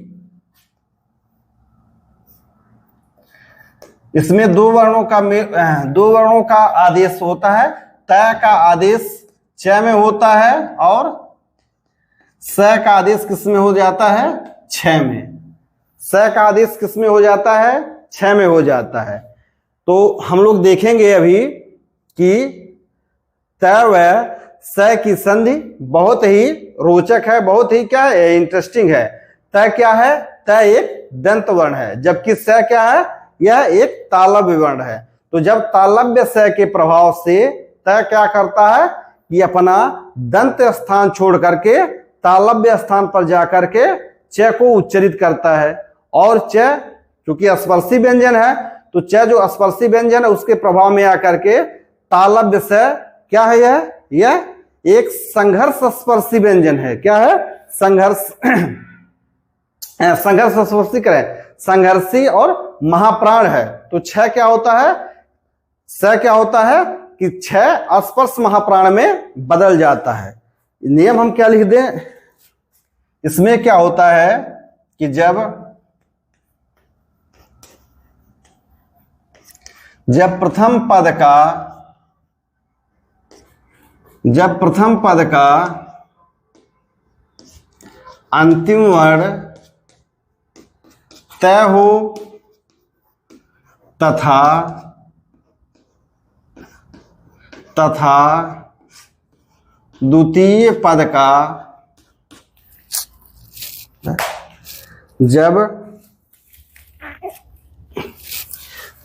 इसमें दो वर्णों का आदेश होता है। त का आदेश च में होता है और स का आदेश किस में हो जाता है? छ में। स का आदेश किस में हो जाता है? छ में हो जाता है। तो हम लोग देखेंगे अभी कि त व स की संधि बहुत ही रोचक है, बहुत ही क्या है, इंटरेस्टिंग है। त क्या है? त एक दंत वर्ण है, जबकि स क्या है? यह एक तालव्य वर्ण है। तो जब तालव्य स के प्रभाव से त क्या करता है कि अपना दंत स्थान छोड़ करके तालव्य स्थान पर जाकर के च को उच्चरित करता है। और च चूंकि स्पर्शी व्यंजन है, तो च जो स्पर्शी व्यंजन है उसके प्रभाव में आकर के तालव्य स क्या है? यह एक संघर्ष स्पर्शी व्यंजन है। क्या है? संघर्ष स्पर्शी करें, संघर्षी और महाप्राण है। तो छ क्या होता है? स क्या होता है कि छ स्पर्श महाप्राण में बदल जाता है। नियम हम क्या लिख दें? इसमें क्या होता है कि जब प्रथम पद का अंतिम वर्ण तय हो तथा द्वितीय पद का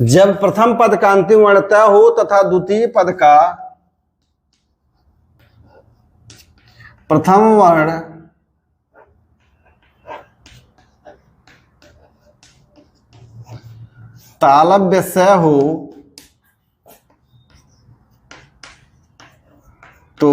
जब प्रथम पद का अंतिम वर्ण तय हो तथा द्वितीय पद का प्रथम वर्ण तालव्य स हो तो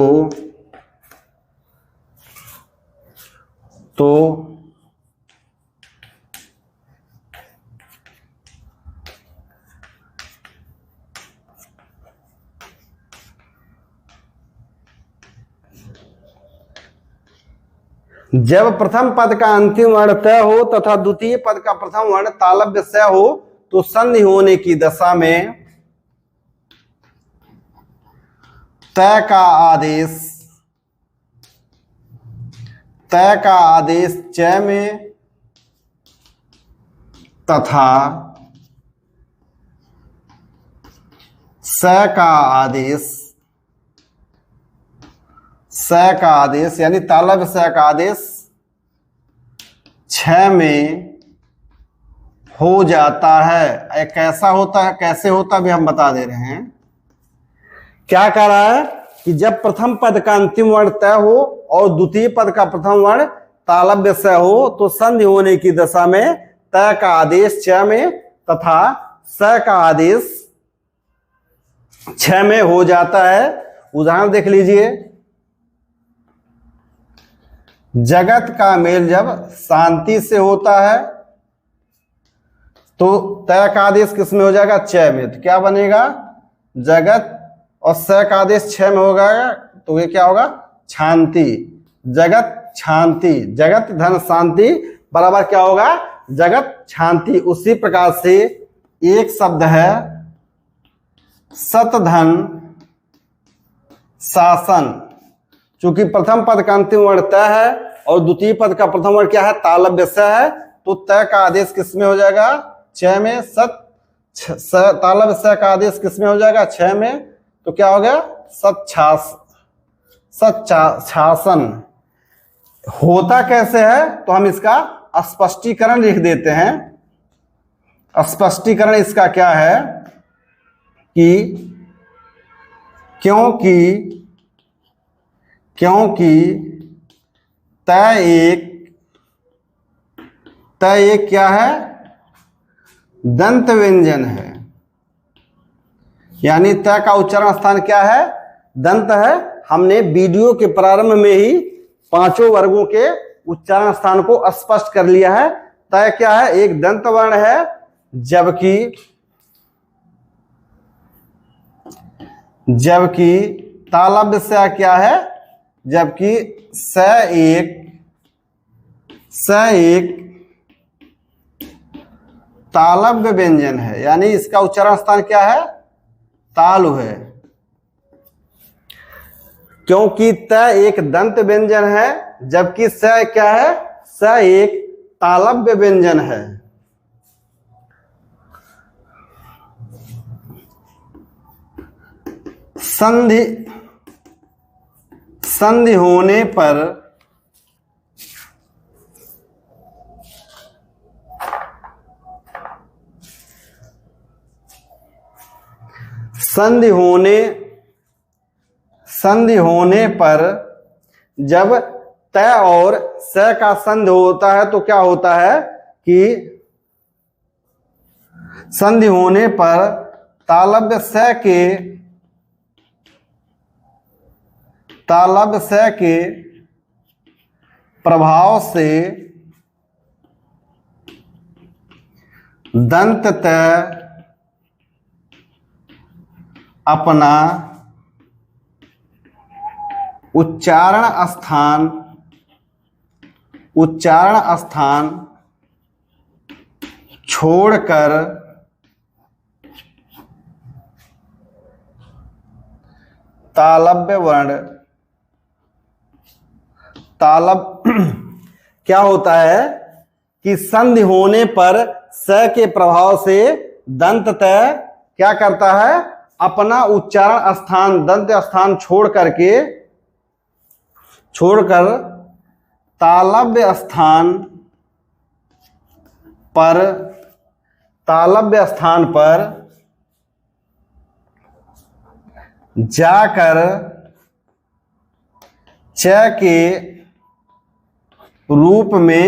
जब प्रथम पद का अंतिम वर्ण तय हो तथा द्वितीय पद का प्रथम वर्ण तालव्य स हो तो संधि होने की दशा में तय का आदेश च में तथा स का आदेश यानी तालव्य स का आदेश छ में हो जाता है। कैसा होता है, कैसे होता भी हम बता दे रहे हैं। क्या कह रहा है कि जब प्रथम पद का अंतिम वर्ण तय हो और द्वितीय पद का प्रथम वर्ण तालव्य स हो तो संधि होने की दशा में तय का आदेश च में तथा स का आदेश छ में हो जाता है। उदाहरण देख लीजिए। जगत का मेल जब शांति से होता है तो तय का आदेश किस में हो जाएगा? च में। तो क्या बनेगा? जगत और स का आदेश छ में होगा तो ये क्या होगा? शांति। जगत शांति, जगत धन शांति बराबर क्या होगा? जगत शांति। उसी प्रकार से एक शब्द है सत धन शासन। चूंकि प्रथम पद का अंतिम वर्ण त है और द्वितीय पद का प्रथम वर्ण क्या है, तालव्य स है, तो त का आदेश किस में हो जाएगा, छ में। तालव्य स का आदेश किस में हो जाएगा, छ में। तो क्या हो गया, सच्छासन। होता कैसे है, तो हम इसका स्पष्टीकरण लिख देते हैं। स्पष्टीकरण इसका क्या है कि क्योंकि त एक क्या है, दंत व्यंजन है, यानी त का उच्चारण स्थान क्या है, दंत है। हमने वीडियो के प्रारंभ में ही पांचों वर्गों के उच्चारण स्थान को स्पष्ट कर लिया है। त क्या है, एक दंत वर्ण है, जबकि तालव्य स क्या है, जबकि स एक तालव्य व्यंजन है, यानी इसका उच्चारण स्थान क्या है, तालु है। क्योंकि त एक दंत व्यंजन है, जबकि स क्या है, स एक तालव्य व्यंजन है। संधि होने पर संधि होने पर जब त और स का संधि होता है तो क्या होता है कि संधि होने पर तालव्य स के प्रभाव से दंत त अपना उच्चारण स्थान छोड़कर क्या होता है कि संधि होने पर स के प्रभाव से दंत त क्या करता है, अपना उच्चारण स्थान, दंत स्थान छोड़कर तालव्य स्थान पर जाकर च के रूप में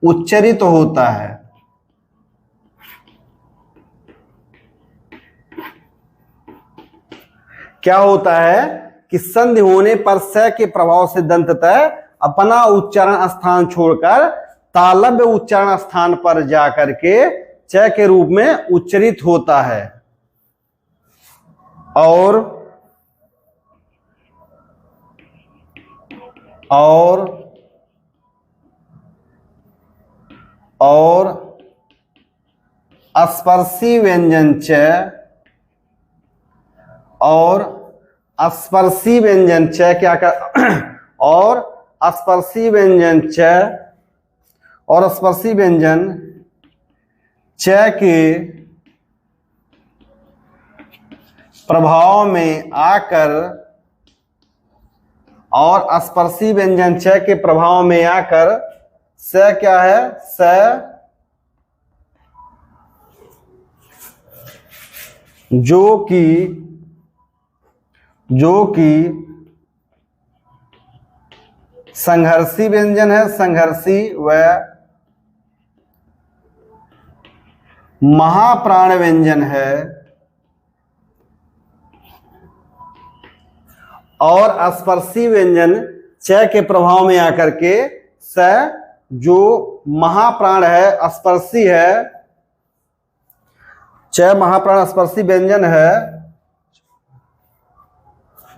उच्चरित होता है। क्या होता है कि संधि होने पर स के प्रभाव से दंत त अपना उच्चारण स्थान छोड़कर तालव्य उच्चारण स्थान पर जाकर के च के रूप में उच्चरित होता है। और स्पर्शी व्यंजन च और स्पर्शी व्यंजन च क्या कर और स्पर्शी व्यंजन च और स्पर्शी व्यंजन च के प्रभाव में आकर और स्पर्शी व्यंजन च के प्रभाव में आकर स क्या है, स जो कि संघर्षी व्यंजन है, संघर्षी व महाप्राण व्यंजन है, और स्पर्शी व्यंजन च के प्रभाव में आकर के स जो महाप्राण है, स्पर्शी है, च महाप्राण स्पर्शी व्यंजन है,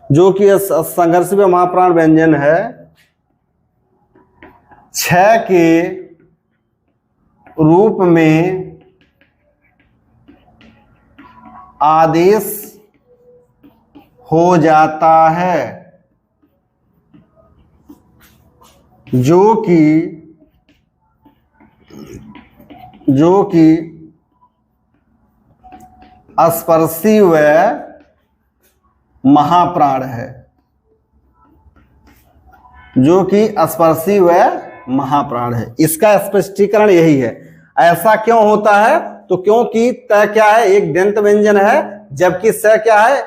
जो कि संघर्षी व महाप्राण व्यंजन है, छ के रूप में आदेश हो जाता है, जो कि स्पर्शी व महाप्राण है, जो कि स्पर्शी व महाप्राण है। इसका स्पष्टीकरण यही है। ऐसा क्यों होता है? तो क्योंकि त क्या है? एक दंत व्यंजन है, जबकि स क्या है?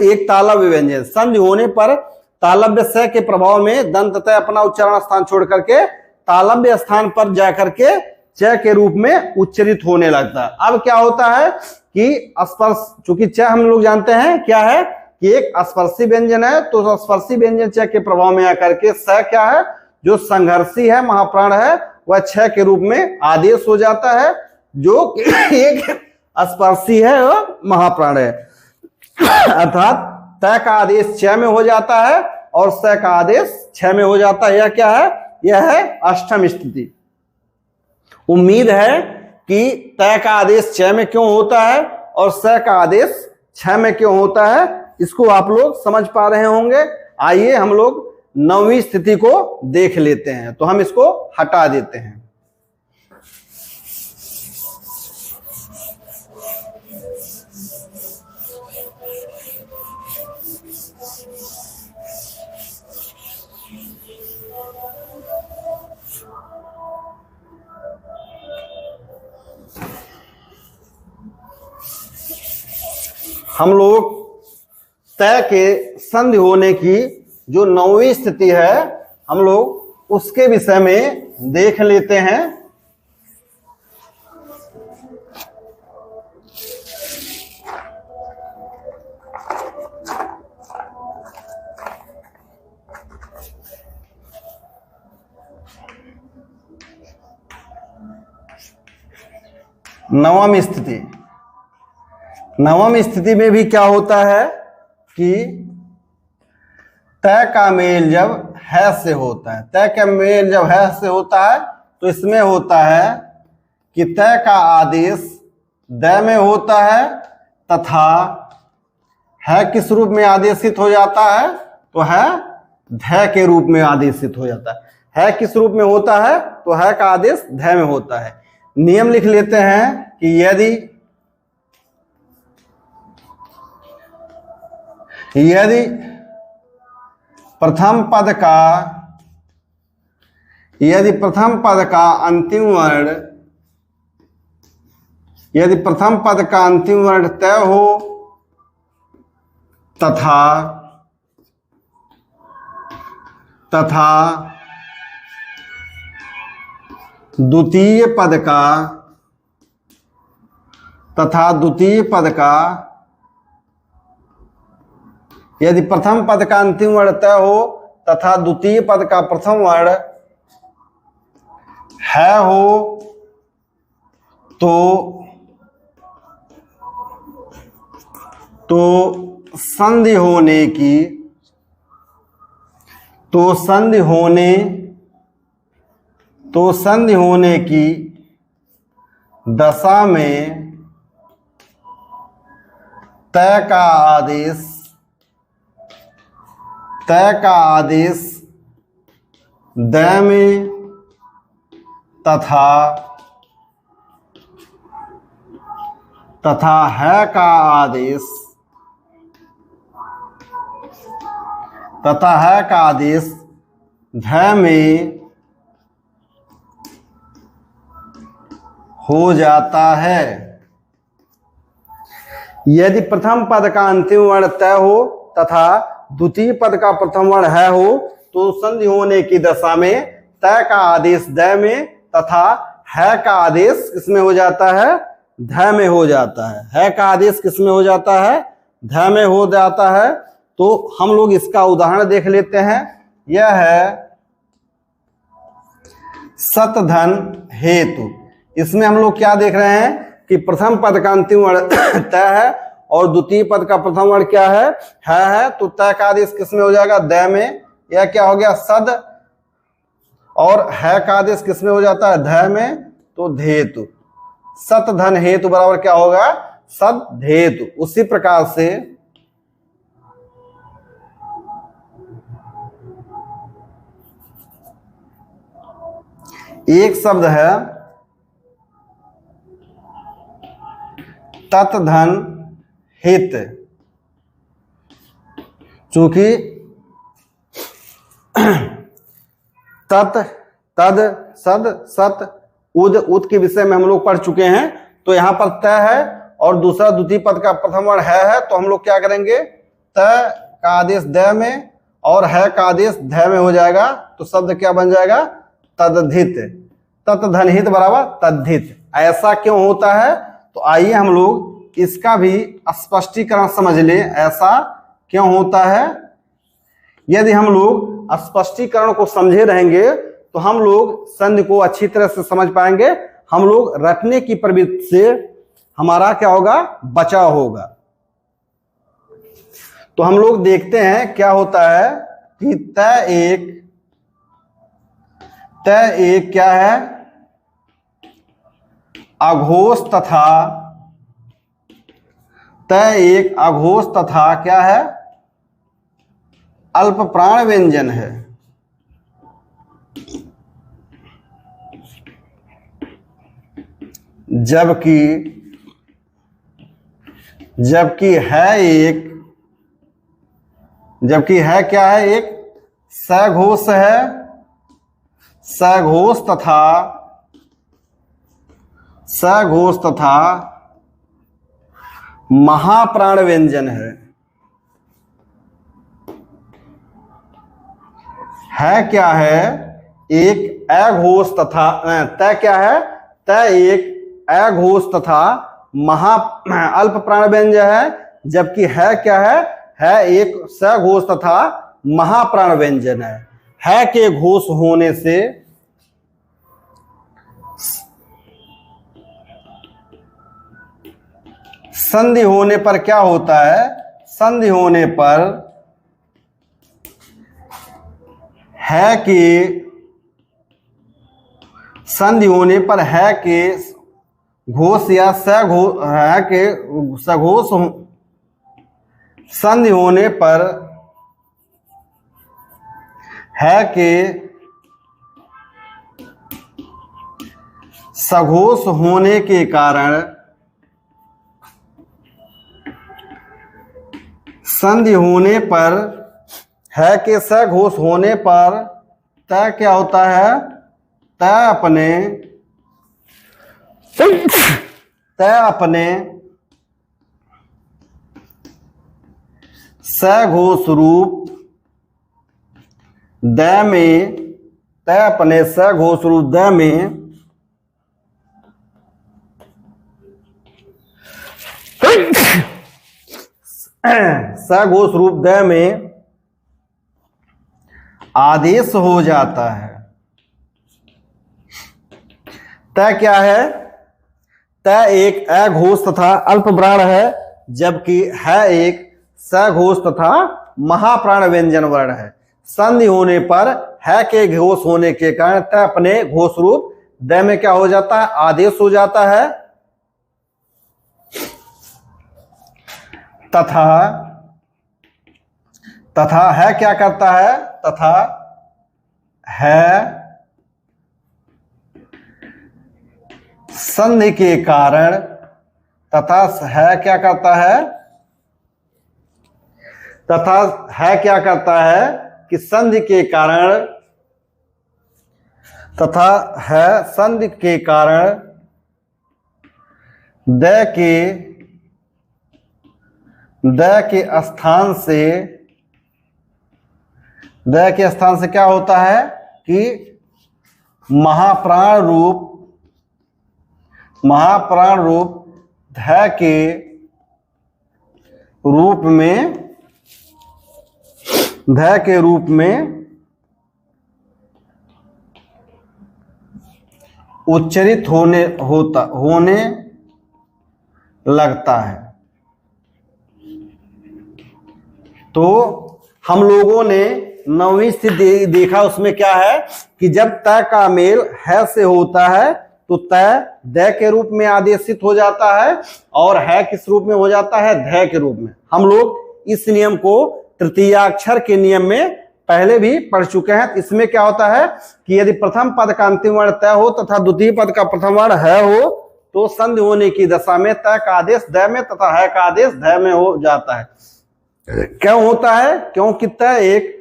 एक तालव्य व्यंजन। संधि होने पर तालव्य स के प्रभाव में दंत त अपना उच्चारण स्थान छोड़ करके तालव्य स्थान पर जाकर के च के रूप में उच्चरित होने लगता है। अब क्या होता है कि स्पर्श, चूंकि च हम लोग जानते हैं क्या है कि एक स्पर्शी व्यंजन है, तो स्पर्शी व्यंजन च के प्रभाव में आकर के स क्या है? जो संघर्षी है, महाप्राण है, वह छ के रूप में आदेश हो जाता है, जो एक स्पर्शी है वह महाप्राण है। अर्थात त का आदेश छ में हो जाता है और स का आदेश छ में हो जाता है। यह क्या है? यह है अष्टम स्थिति। उम्मीद है कि त का आदेश छ में क्यों होता है और स का आदेश छ में क्यों होता है, इसको आप लोग समझ पा रहे होंगे। आइए हम लोग नौवीं स्थिति को देख लेते हैं। तो हम इसको हटा देते हैं। हम लोग तय के संधि होने की जो नौवीं स्थिति है, हम लोग उसके विषय में देख लेते हैं। नवम स्थिति। नवम स्थिति में भी क्या होता है कि तय का मेल जब है से होता है, तय का मेल जब है से होता है तो इसमें होता है कि तय का आदेश द में होता है तथा है किस रूप में आदेशित हो जाता है? तो है ध के रूप में आदेशित हो जाता है। है किस रूप में होता है? तो है का आदेश ध में होता है। नियम लिख लेते हैं कि यदि प्रथम पद का अंतिम वर्ण, यदि प्रथम पद का अंतिम वर्ण तय हो तथा द्वितीय पद का यदि प्रथम पद का अंतिम वर्ण तय हो तथा द्वितीय पद का प्रथम वर्ण है हो तो संधि होने की दशा में तय का आदेश द में तथा है का आदेश ध में हो जाता है। यदि प्रथम पद का अंतिम वर्ण तय हो तथा द्वितीय पद का प्रथम वर्ण है हो तो संधि होने की दशा में तय का आदेश द में तथा है का आदेश किसमें हो जाता है? ध में हो जाता है का आदेश किसमें हो जाता है? ध में हो जाता है। तो हम लोग इसका उदाहरण देख लेते हैं। यह है सतधन हेतु। इसमें हम लोग क्या देख रहे हैं कि प्रथम पद का अंतिम वर्ण तय है और द्वितीय पद का प्रथम वर्ण क्या है तो तय का आदेश किसमें हो जाएगा? द में। यह क्या हो गया? सद। और है का आदेश किसमें हो जाता है? ध में। तो धेतु। सत धन हेतु बराबर क्या होगा? सद धेतु। उसी प्रकार से एक शब्द है तत् धन हित, चूंकि तत् तद सद सत उद उद के विषय में हम लोग पढ़ चुके हैं, तो यहां पर त है और दूसरा द्वितीय पद का प्रथम वर्ण है, तो हम लोग क्या करेंगे, त का आदेश द में और है का आदेश ध में हो जाएगा, तो शब्द क्या बन जाएगा, तद्धित। तत्धनहित बराबर तद्धित। ऐसा क्यों होता है, तो आइए हम लोग इसका भी स्पष्टीकरण समझ ले, ऐसा क्यों होता है। यदि हम लोग स्पष्टीकरण को समझे रहेंगे तो हम लोग संधि को अच्छी तरह से समझ पाएंगे, हम लोग रटने की प्रवृत्ति से हमारा क्या होगा, बचाव होगा। तो हम लोग देखते हैं क्या होता है कि त एक क्या है, अघोष तथा, त एक अघोष तथा क्या है, अल्प प्राण व्यंजन है। जबकि है क्या है, एक सघोष है, सघोष तथा महाप्राण व्यंजन है क्या है, एक अघोष तथा, त क्या है, त एक अघोष तथा महा अल्प प्राण व्यंजन है, जबकि है क्या है एक सघोष तथा महाप्राण व्यंजन है के घोष होने से संधि होने पर क्या होता है, संधि होने पर है के घोष या सघोष है के सघोष, संधि होने पर है के सघोष होने के कारण, संधि होने पर है के सघोष होने पर त क्या होता है, त अपने सघोष रूप द में, त अपने सघोष रूप द में सघोष रूप द में आदेश हो जाता है। त क्या है, त एक अघोष तथा अल्प प्राण है, जबकि है एक सघोष तथा महाप्राण व्यंजन वर्ण है। संधि होने पर है के घोष होने के कारण त अपने घोष रूप द में क्या हो जाता है, आदेश हो जाता है। तथा है क्या करता है, तथा है संधि के कारण, तथा है क्या करता है, तथा है क्या करता है कि संधि के कारण, तथा है संधि के कारण द के स्थान से क्या होता है कि महाप्राण रूप ध के रूप में उच्चारित होने लगता है। तो हम लोगों ने 9वीं स्थिति देखा, उसमें क्या है कि जब त का मेल है से होता है तो त द के रूप में आदेशित हो जाता है और है किस रूप में हो जाता है, ध के रूप में। हम लोग इस नियम को तृतीयाक्षर के नियम में पहले भी पढ़ चुके हैं। इसमें क्या होता है कि यदि प्रथम पद का अंतिम वर्ण तय हो तथा द्वितीय पद का प्रथम वर्ण है हो तो संधि होने की दशा में तय का आदेश द में तथा है का आदेश ध में हो जाता है। क्यों होता है? क्योंकि तय एक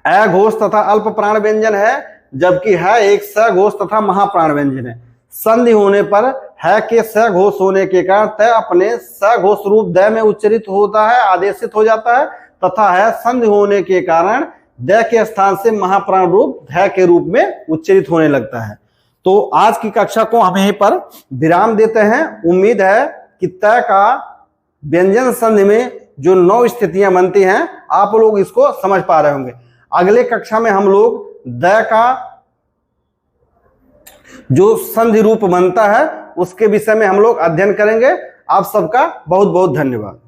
अघोष तथा अल्प प्राण व्यंजन है, जबकि है एक सघोष तथा महाप्राण व्यंजन है। संधि होने पर है के सघोष होने के कारण तय अपने सघोष रूप द में उच्चरित होता है, आदेशित हो जाता है, तथा है संधि होने के कारण द के स्थान से महाप्राण रूप ध के रूप में उच्चरित होने लगता है। तो आज की कक्षा को हम यहीं पर विराम देते हैं। उम्मीद है कि तय का व्यंजन संधि में जो 9 स्थितियां बनती हैं आप लोग इसको समझ पा रहे होंगे। अगले कक्षा में हम लोग द का जो संधि रूप बनता है उसके विषय में हम लोग अध्ययन करेंगे। आप सबका बहुत बहुत धन्यवाद।